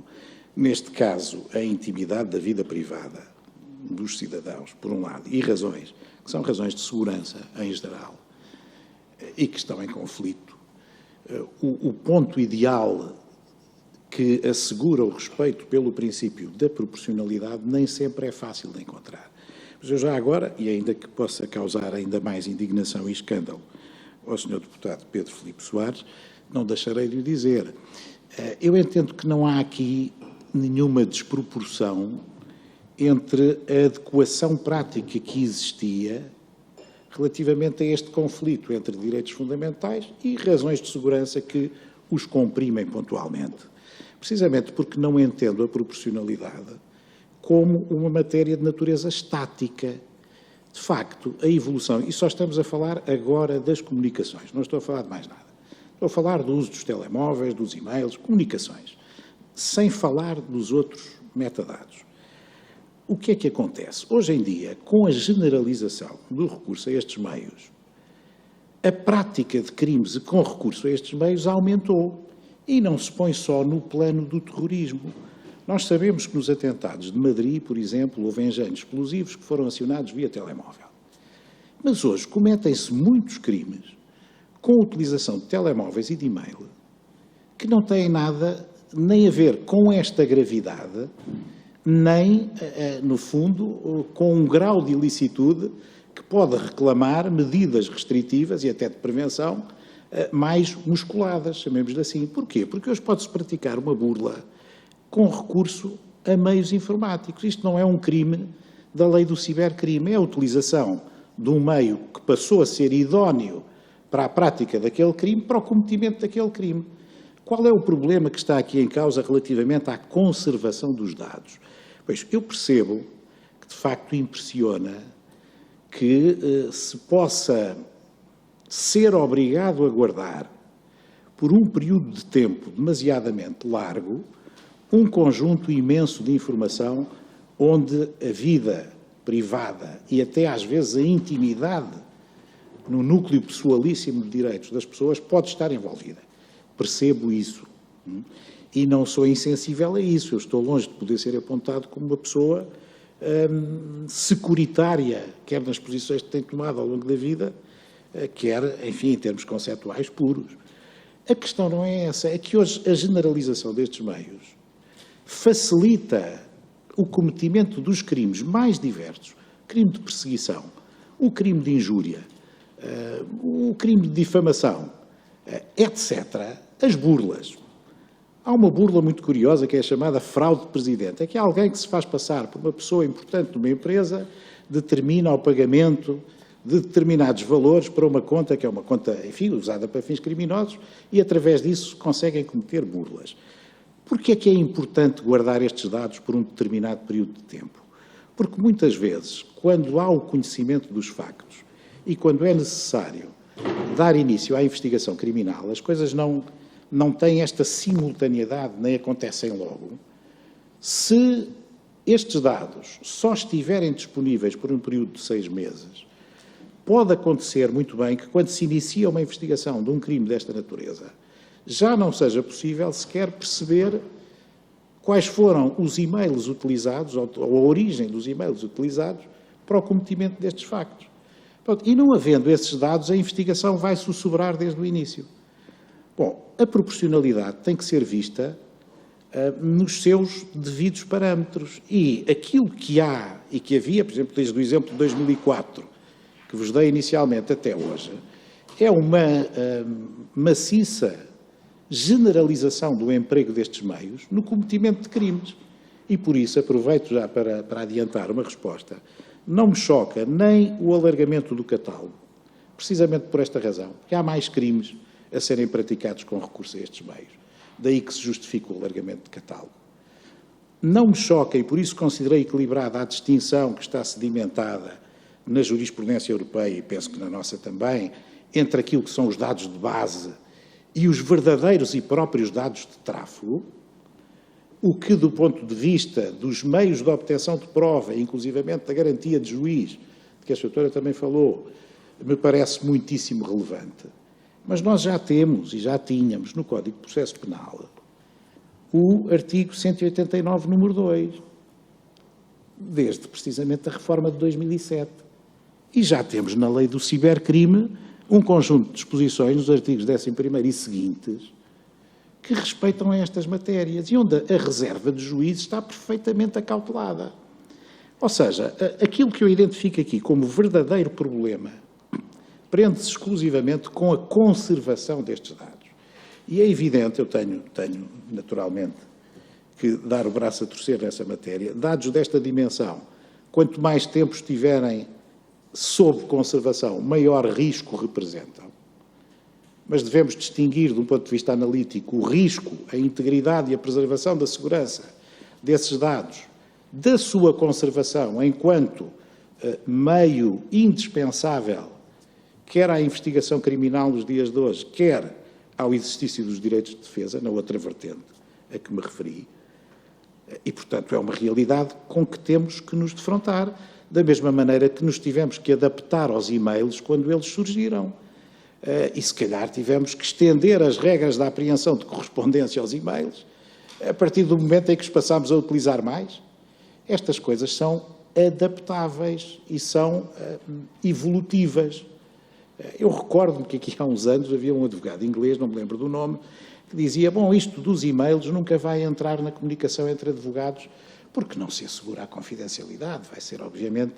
neste caso a intimidade da vida privada dos cidadãos, por um lado, e razões, que são razões de segurança em geral, e que estão em conflito, o ponto ideal que assegura o respeito pelo princípio da proporcionalidade nem sempre é fácil de encontrar. Mas eu já agora, e ainda que possa causar ainda mais indignação e escândalo ao Sr. Deputado Pedro Filipe Soares, não deixarei de o dizer. Eu entendo que não há aqui nenhuma desproporção entre a adequação prática que existia relativamente a este conflito entre direitos fundamentais e razões de segurança que os comprimem pontualmente. Precisamente porque não entendo a proporcionalidade como uma matéria de natureza estática. De facto, a evolução, e só estamos a falar agora das comunicações, não estou a falar de mais nada. Estou a falar do uso dos telemóveis, dos e-mails, comunicações, sem falar dos outros metadados. O que é que acontece? Hoje em dia, com a generalização do recurso a estes meios, a prática de crimes com recurso a estes meios aumentou. E não se põe só no plano do terrorismo. Nós sabemos que nos atentados de Madrid, por exemplo, houve engenhos explosivos que foram acionados via telemóvel. Mas hoje cometem-se muitos crimes com a utilização de telemóveis e de e-mail que não têm nada nem a ver com esta gravidade, nem, no fundo, com um grau de ilicitude que pode reclamar medidas restritivas e até de prevenção mais musculadas, chamemos-lhe assim. Porquê? Porque hoje pode-se praticar uma burla com recurso a meios informáticos. Isto não é um crime da lei do cibercrime, é a utilização de um meio que passou a ser idóneo para a prática daquele crime, para o cometimento daquele crime. Qual é o problema que está aqui em causa relativamente à conservação dos dados? Pois, eu percebo que, de facto, impressiona que se possa ser obrigado a guardar, por um período de tempo demasiadamente largo, um conjunto imenso de informação onde a vida privada e até às vezes a intimidade no núcleo pessoalíssimo de direitos das pessoas pode estar envolvida. Percebo isso. E não sou insensível a isso. Eu estou longe de poder ser apontado como uma pessoa securitária, quer nas posições que tenho tomado ao longo da vida, quer, enfim, em termos conceptuais puros. A questão não é essa, é que hoje a generalização destes meios facilita o cometimento dos crimes mais diversos, crime de perseguição, o crime de injúria, o crime de difamação, etc., as burlas. Há uma burla muito curiosa que é chamada fraude de presidente. É que alguém que se faz passar por uma pessoa importante numa empresa determina o pagamento de determinados valores para uma conta, que é uma conta, enfim, usada para fins criminosos, e através disso conseguem cometer burlas. Porquê é que é importante guardar estes dados por um determinado período de tempo? Porque muitas vezes, quando há o conhecimento dos factos e quando é necessário dar início à investigação criminal, as coisas não têm esta simultaneidade, nem acontecem logo. Se estes dados só estiverem disponíveis por um período de 6 meses, pode acontecer muito bem que, quando se inicia uma investigação de um crime desta natureza, já não seja possível sequer perceber quais foram os e-mails utilizados, ou a origem dos e-mails utilizados, para o cometimento destes factos. Pronto, e não havendo esses dados, a investigação vai sussurrar desde o início. Bom, a proporcionalidade tem que ser vista nos seus devidos parâmetros. E aquilo que há e que havia, por exemplo, desde o exemplo de 2004, que vos dei inicialmente até hoje, é uma maciça generalização do emprego destes meios no cometimento de crimes. E por isso, aproveito já para adiantar uma resposta, não me choca nem o alargamento do catálogo, precisamente por esta razão, que há mais crimes a serem praticados com recurso a estes meios. Daí que se justifica o alargamento de catálogo. Não me choca, e por isso considerei equilibrada a distinção que está sedimentada na jurisprudência europeia, e penso que na nossa também, entre aquilo que são os dados de base e os verdadeiros e próprios dados de tráfego, o que, do ponto de vista dos meios de obtenção de prova, inclusivamente da garantia de juiz, de que a doutora também falou, me parece muitíssimo relevante. Mas nós já temos e já tínhamos no Código de Processo Penal o artigo 189, número 2, desde precisamente a reforma de 2007. E já temos na lei do cibercrime um conjunto de disposições, nos artigos 11º e seguintes, que respeitam estas matérias e onde a reserva de juízes está perfeitamente acautelada. Ou seja, aquilo que eu identifico aqui como verdadeiro problema prende-se exclusivamente com a conservação destes dados. E é evidente, eu tenho naturalmente que dar o braço a torcer nessa matéria, dados desta dimensão, quanto mais tempo estiverem sob conservação, maior risco representam. Mas devemos distinguir, de um ponto de vista analítico, o risco, a integridade e a preservação da segurança desses dados, da sua conservação enquanto meio indispensável, quer à investigação criminal nos dias de hoje, quer ao exercício dos direitos de defesa, na outra vertente a que me referi. E, portanto, é uma realidade com que temos que nos defrontar, da mesma maneira que nos tivemos que adaptar aos e-mails quando eles surgiram. E, se calhar, tivemos que estender as regras da apreensão de correspondência aos e-mails a partir do momento em que os passámos a utilizar mais. Estas coisas são adaptáveis e são evolutivas. Eu recordo-me que aqui há uns anos havia um advogado inglês, não me lembro do nome, que dizia, bom, isto dos e-mails nunca vai entrar na comunicação entre advogados porque não se assegura a confidencialidade, vai ser, obviamente,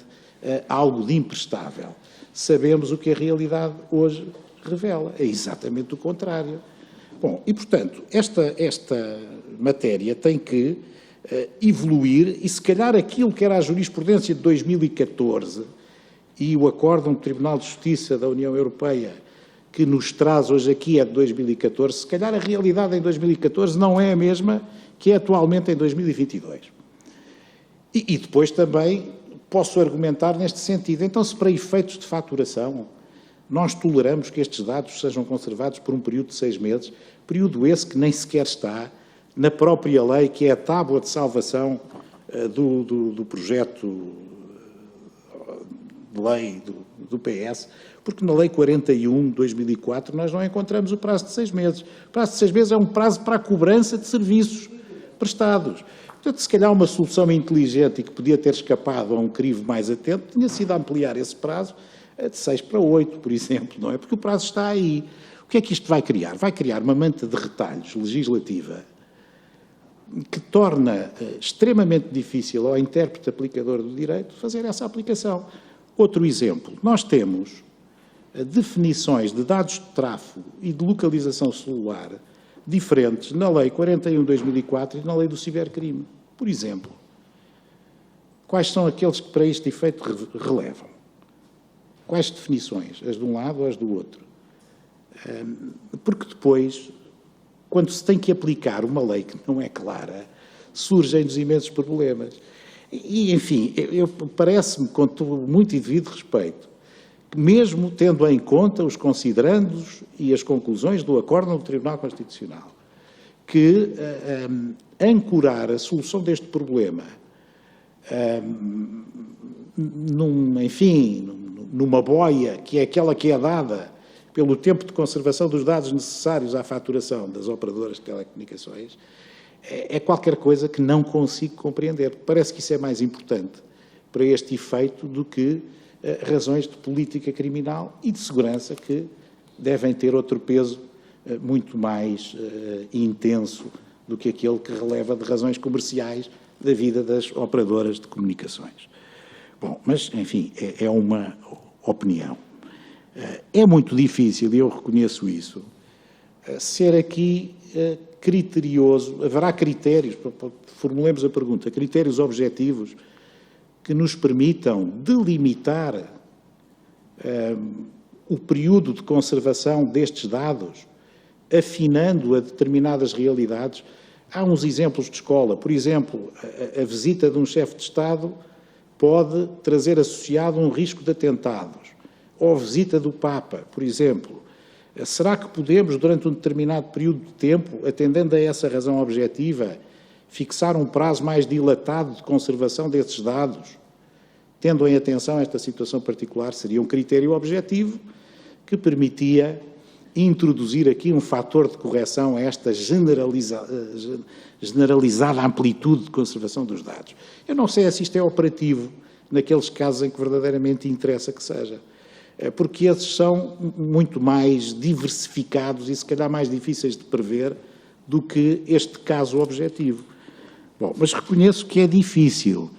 algo de imprestável. Sabemos o que a realidade hoje revela, é exatamente o contrário. Bom, e, portanto, esta matéria tem que evoluir e, se calhar, aquilo que era a jurisprudência de 2014 e o acórdão do Tribunal de Justiça da União Europeia que nos traz hoje aqui é de 2014, se calhar a realidade em 2014 não é a mesma que é atualmente em 2022. E depois também posso argumentar neste sentido. Então, se para efeitos de faturação nós toleramos que estes dados sejam conservados por um período de 6 meses, período esse que nem sequer está na própria lei, que é a tábua de salvação do projeto de lei do PS, porque na Lei 41 de 2004 nós não encontramos o prazo de 6 meses. O prazo de 6 meses é um prazo para a cobrança de serviços prestados. Portanto, se calhar uma solução inteligente e que podia ter escapado a um crivo mais atento tinha sido ampliar esse prazo de 6 para 8, por exemplo, não é? Porque o prazo está aí. O que é que isto vai criar? Vai criar uma manta de retalhos legislativa que torna extremamente difícil ao intérprete aplicador do direito fazer essa aplicação. Outro exemplo, nós temos definições de dados de tráfego e de localização celular diferentes na Lei 41 de 2004 e na Lei do cibercrime. Por exemplo, quais são aqueles que para este efeito relevam? Quais definições? As de um lado ou as do outro? Porque depois, quando se tem que aplicar uma lei que não é clara, surgem-nos imensos problemas. E, enfim, parece-me, com muito e devido respeito, que mesmo tendo em conta os considerandos e as conclusões do acórdão do Tribunal Constitucional, que ancorar a solução deste problema numa boia, que é aquela que é dada pelo tempo de conservação dos dados necessários à faturação das operadoras de telecomunicações, é qualquer coisa que não consigo compreender. Parece que isso é mais importante para este efeito do que razões de política criminal e de segurança que devem ter outro peso muito mais intenso do que aquele que releva de razões comerciais da vida das operadoras de comunicações. Bom, mas, enfim, é uma opinião. É muito difícil, e eu reconheço isso, ser aqui criterioso. Haverá critérios, formulemos a pergunta, critérios objetivos que nos permitam delimitar o período de conservação destes dados, afinando a determinadas realidades. Há uns exemplos de escola. Por exemplo, a visita de um chefe de Estado pode trazer associado um risco de atentados. Ou a visita do Papa, por exemplo. Será que podemos, durante um determinado período de tempo, atendendo a essa razão objetiva, fixar um prazo mais dilatado de conservação desses dados? Tendo em atenção esta situação particular, seria um critério objetivo que permitia introduzir aqui um fator de correção a esta generalizada amplitude de conservação dos dados. Eu não sei se isto é operativo naqueles casos em que verdadeiramente interessa que seja, porque esses são muito mais diversificados e se calhar mais difíceis de prever do que este caso objetivo. Bom, mas reconheço que é difícil.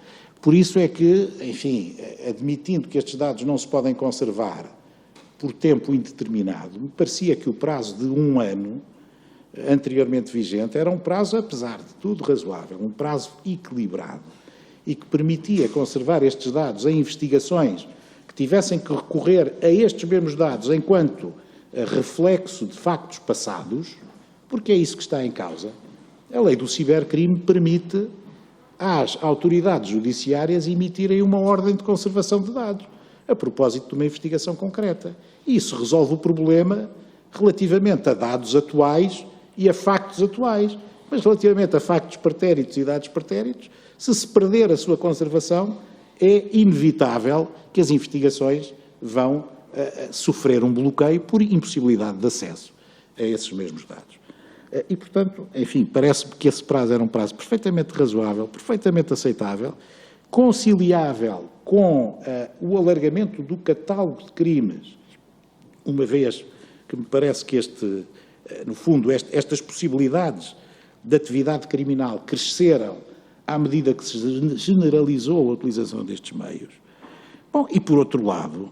Por isso é que, enfim, admitindo que estes dados não se podem conservar por tempo indeterminado, me parecia que o prazo de 1 ano, anteriormente vigente, era um prazo, apesar de tudo, razoável, um prazo equilibrado e que permitia conservar estes dados em investigações que tivessem que recorrer a estes mesmos dados enquanto reflexo de factos passados, porque é isso que está em causa. A lei do cibercrime permite às autoridades judiciárias emitirem uma ordem de conservação de dados, a propósito de uma investigação concreta. E isso resolve o problema relativamente a dados atuais e a factos atuais. Mas relativamente a factos pretéritos e dados pretéritos, se perder a sua conservação, é inevitável que as investigações vão sofrer um bloqueio por impossibilidade de acesso a esses mesmos dados. E, portanto, enfim, parece-me que esse prazo era um prazo perfeitamente razoável, perfeitamente aceitável, conciliável com o alargamento do catálogo de crimes, uma vez que me parece que no fundo, estas possibilidades de atividade criminal cresceram à medida que se generalizou a utilização destes meios. Bom, e por outro lado,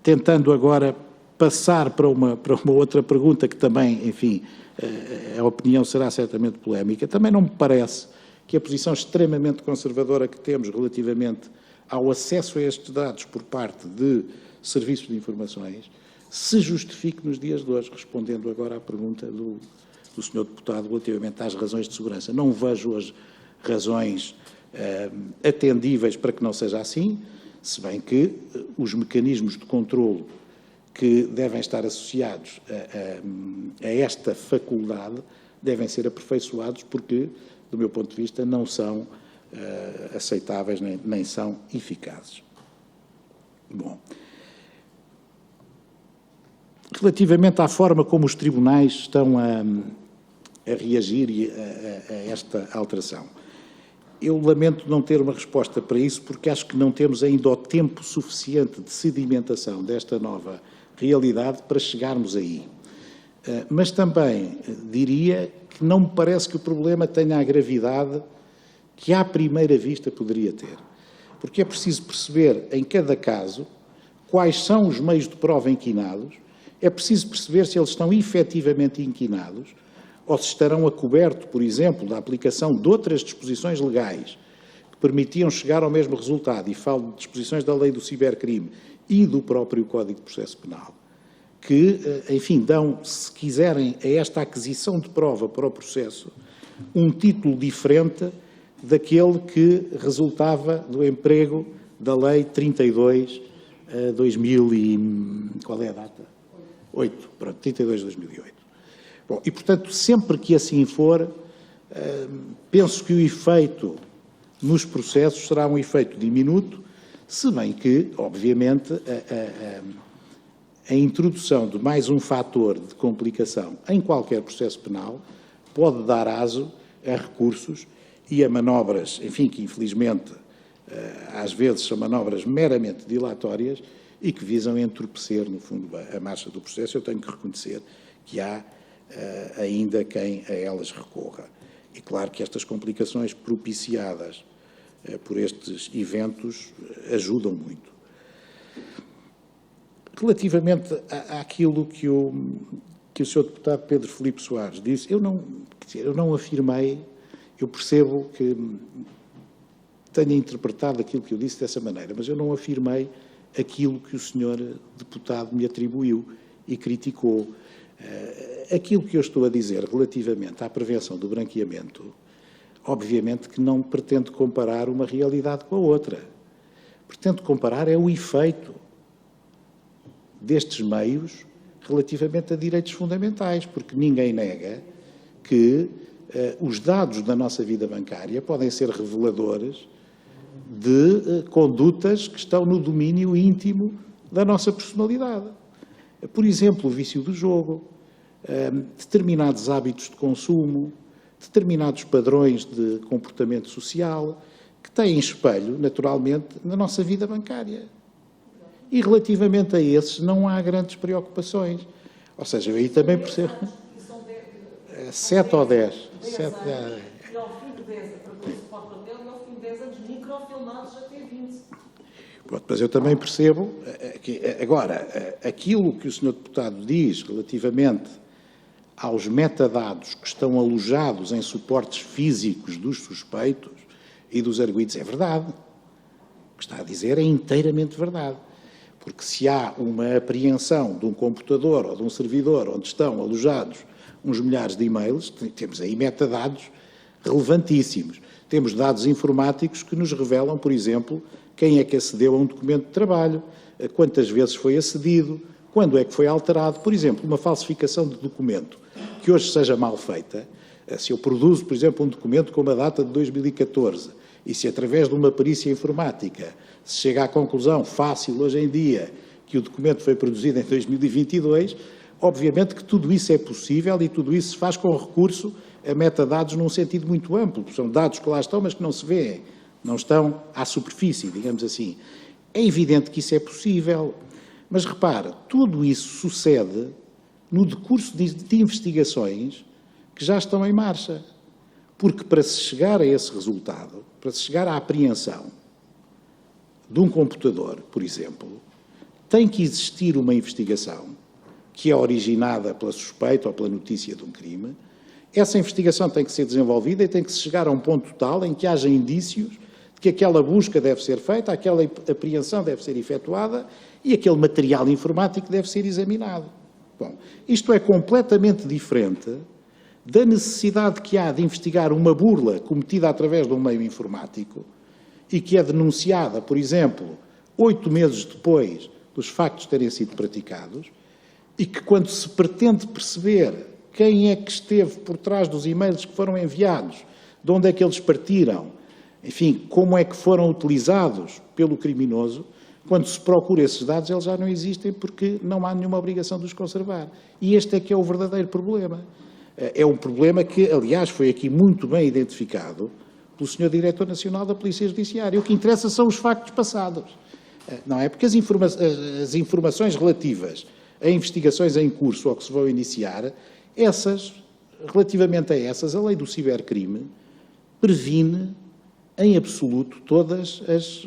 tentando agora passar para uma outra pergunta que também, enfim, a opinião será certamente polémica, também não me parece que a posição extremamente conservadora que temos relativamente ao acesso a estes dados por parte de serviços de informações se justifique nos dias de hoje, respondendo agora à pergunta do Sr. Deputado relativamente às razões de segurança. Não vejo as razões atendíveis para que não seja assim, se bem que os mecanismos de controlo que devem estar associados a esta faculdade devem ser aperfeiçoados porque, do meu ponto de vista, não são aceitáveis nem são eficazes. Bom, relativamente à forma como os tribunais estão a reagir a esta alteração, eu lamento não ter uma resposta para isso porque acho que não temos ainda o tempo suficiente de sedimentação desta nova realidade para chegarmos aí. Mas também diria que não me parece que o problema tenha a gravidade que à primeira vista poderia ter. Porque é preciso perceber em cada caso quais são os meios de prova inquinados, é preciso perceber se eles estão efetivamente inquinados ou se estarão a coberto, por exemplo, da aplicação de outras disposições legais que permitiam chegar ao mesmo resultado, e falo de disposições da lei do cibercrime e do próprio Código de Processo Penal, que, enfim, dão, se quiserem, a esta aquisição de prova para o processo, um título diferente daquele que resultava do emprego da Lei 32, 2000 e... qual é a data? 8, pronto, 32 de 2008. Bom, e, portanto, sempre que assim for, penso que o efeito nos processos será um efeito diminuto, se bem que, obviamente, a introdução de mais um fator de complicação em qualquer processo penal pode dar aso a recursos e a manobras, enfim, que infelizmente às vezes são manobras meramente dilatórias e que visam entorpecer, no fundo, a marcha do processo. Eu tenho que reconhecer que há ainda quem a elas recorra. E claro que estas complicações propiciadas por estes eventos ajudam muito. Relativamente àquilo que o Sr. Deputado Pedro Filipe Soares disse, eu não afirmei, eu percebo que tenha interpretado aquilo que eu disse dessa maneira, mas eu não afirmei aquilo que o Sr. Deputado me atribuiu e criticou. Aquilo que eu estou a dizer relativamente à prevenção do branqueamento, obviamente que não pretendo comparar uma realidade com a outra. Pretendo comparar é o efeito destes meios relativamente a direitos fundamentais, porque ninguém nega que os dados da nossa vida bancária podem ser reveladores de condutas que estão no domínio íntimo da nossa personalidade. Por exemplo, o vício do jogo, determinados hábitos de consumo, determinados padrões de comportamento social, que têm espelho, naturalmente, na nossa vida bancária. E relativamente a esses não há grandes preocupações. Ou seja, eu aí também percebo... 7 ou 10. 7, E ao fim de 10, para pôr suporte papel, e ao fim de 10 anos microfilmados até 20. Pronto, mas eu também percebo que, agora, aquilo que o Sr. Deputado diz relativamente aos metadados que estão alojados em suportes físicos dos suspeitos e dos arguidos, é verdade. O que está a dizer é inteiramente verdade. Porque se há uma apreensão de um computador ou de um servidor onde estão alojados uns milhares de e-mails, temos aí metadados relevantíssimos. Temos dados informáticos que nos revelam, por exemplo, quem é que acedeu a um documento de trabalho, quantas vezes foi acedido, quando é que foi alterado. Por exemplo, uma falsificação de documento que hoje seja mal feita, se eu produzo, por exemplo, um documento com uma data de 2014 e se através de uma perícia informática se chega à conclusão, fácil hoje em dia, que o documento foi produzido em 2022, obviamente que tudo isso é possível e tudo isso se faz com recurso a metadados num sentido muito amplo. São dados que lá estão, mas que não se vêem, não estão à superfície, digamos assim. É evidente que isso é possível, mas repara, tudo isso sucede no decurso de investigações que já estão em marcha. Porque para se chegar a esse resultado, para se chegar à apreensão de um computador, por exemplo, tem que existir uma investigação que é originada pela suspeita ou pela notícia de um crime. Essa investigação tem que ser desenvolvida e tem que se chegar a um ponto tal em que haja indícios de que aquela busca deve ser feita, aquela apreensão deve ser efetuada e aquele material informático deve ser examinado. Bom, isto é completamente diferente da necessidade que há de investigar uma burla cometida através de um meio informático e que é denunciada, por exemplo, 8 meses depois dos factos terem sido praticados, e que quando se pretende perceber quem é que esteve por trás dos e-mails que foram enviados, de onde é que eles partiram, enfim, como é que foram utilizados pelo criminoso, quando se procura esses dados, eles já não existem porque não há nenhuma obrigação de os conservar. E este é que é o verdadeiro problema. É um problema que, aliás, foi aqui muito bem identificado pelo Sr. Diretor Nacional da Polícia Judiciária. O que interessa são os factos passados. Não é? Porque as informações relativas a investigações em curso ou que se vão iniciar, relativamente a essas, a lei do cibercrime previne em absoluto todas as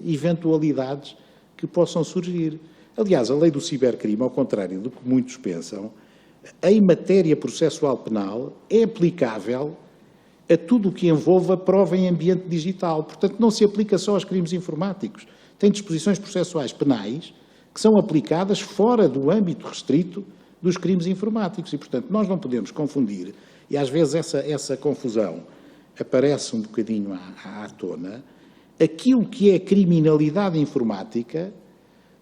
eventualidades que possam surgir. Aliás, a lei do cibercrime, ao contrário do que muitos pensam, em matéria processual penal, é aplicável a tudo o que envolva prova em ambiente digital. Portanto, não se aplica só aos crimes informáticos. Tem disposições processuais penais que são aplicadas fora do âmbito restrito dos crimes informáticos. E, portanto, nós não podemos confundir, e às vezes essa confusão aparece um bocadinho à tona, aquilo que é criminalidade informática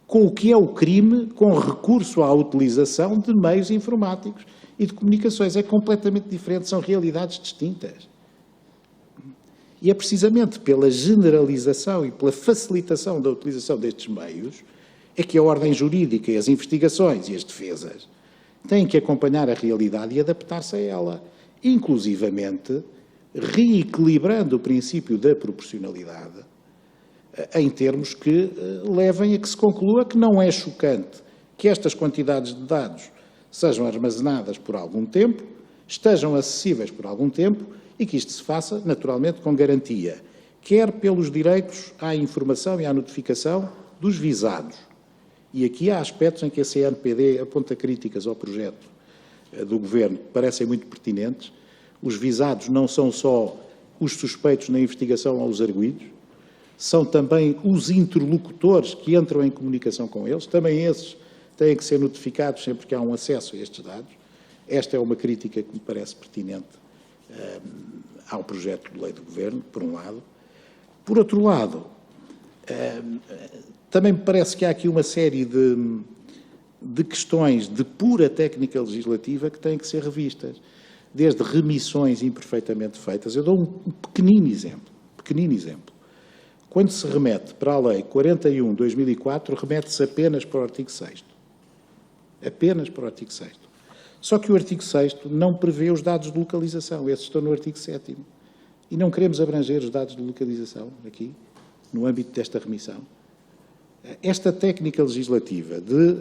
com o que é o crime com recurso à utilização de meios informáticos e de comunicações. É completamente diferente, são realidades distintas. E é precisamente pela generalização e pela facilitação da utilização destes meios é que a ordem jurídica e as investigações e as defesas têm que acompanhar a realidade e adaptar-se a ela, inclusivamente reequilibrando o princípio da proporcionalidade em termos que levem a que se conclua que não é chocante que estas quantidades de dados sejam armazenadas por algum tempo, estejam acessíveis por algum tempo e que isto se faça, naturalmente, com garantia, quer pelos direitos à informação e à notificação dos visados. E aqui há aspectos em que a CNPD aponta críticas ao projeto do Governo que parecem muito pertinentes. Os visados não são só os suspeitos na investigação ou os arguidos, são também os interlocutores que entram em comunicação com eles, também esses têm que ser notificados sempre que há um acesso a estes dados. Esta é uma crítica que me parece pertinente ao projeto de lei do Governo, por um lado. Por outro lado, também me parece que há aqui uma série de questões de pura técnica legislativa que têm que ser revistas, desde remissões imperfeitamente feitas. Eu dou um pequenino exemplo. Quando se remete para a Lei 41/2004, remete-se apenas para o artigo 6º. Apenas para o artigo 6º. Só que o artigo 6º não prevê os dados de localização, esses estão no artigo 7º. E não queremos abranger os dados de localização aqui, no âmbito desta remissão. Esta técnica legislativa de,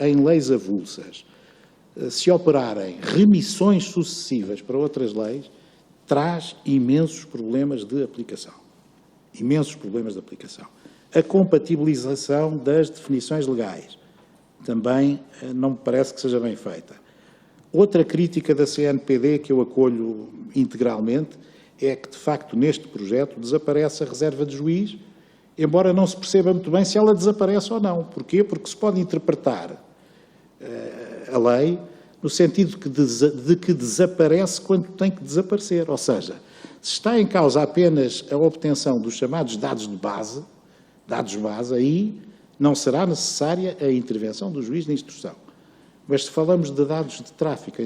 em leis avulsas, se operarem remissões sucessivas para outras leis, traz imensos problemas de aplicação. Imensos problemas de aplicação. A compatibilização das definições legais também não me parece que seja bem feita. Outra crítica da CNPD que eu acolho integralmente é que, de facto, neste projeto desaparece a reserva de juiz, embora não se perceba muito bem se ela desaparece ou não. Porquê? Porque se pode interpretar a lei no sentido de que desaparece quando tem que desaparecer. Ou seja, se está em causa apenas a obtenção dos chamados dados de base, aí não será necessária a intervenção do juiz de instrução. Mas se falamos de dados de tráfego,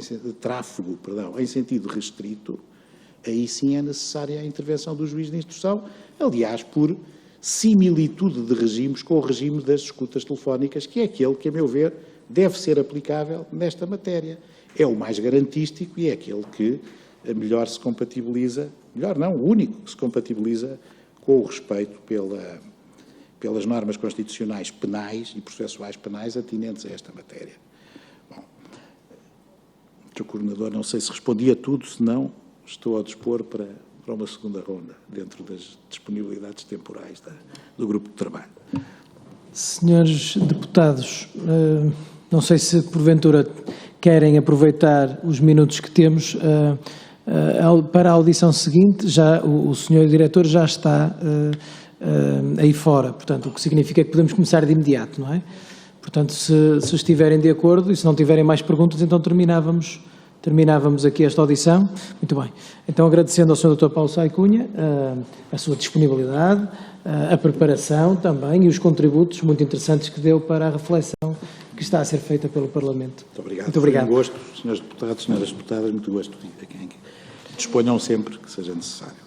em sentido restrito, aí sim é necessária a intervenção do juiz de instrução, aliás, por similitude de regimes com o regime das escutas telefónicas, que é aquele que, a meu ver, deve ser aplicável nesta matéria. É o mais garantístico e é aquele que melhor se compatibiliza, melhor não, o único que se compatibiliza com o respeito pelas normas constitucionais penais e processuais penais atinentes a esta matéria. Bom, Sr. Coordenador, não sei se respondi a tudo, se não, estou a dispor para uma segunda ronda, dentro das disponibilidades temporais do grupo de trabalho. Senhores deputados, não sei se porventura querem aproveitar os minutos que temos para a audição seguinte. Já o Sr. Diretor já está aí fora, portanto, o que significa que podemos começar de imediato, não é? Portanto, se estiverem de acordo e se não tiverem mais perguntas, então terminávamos aqui esta audição. Muito bem. Então, agradecendo ao Sr. Dr. Paulo Sá Cunha a sua disponibilidade, a preparação também e os contributos muito interessantes que deu para a reflexão que está a ser feita pelo Parlamento. Muito obrigado. Muito obrigado. Foi um gosto, senhores deputados, senhoras deputadas, muito gosto. Disponham sempre que seja necessário.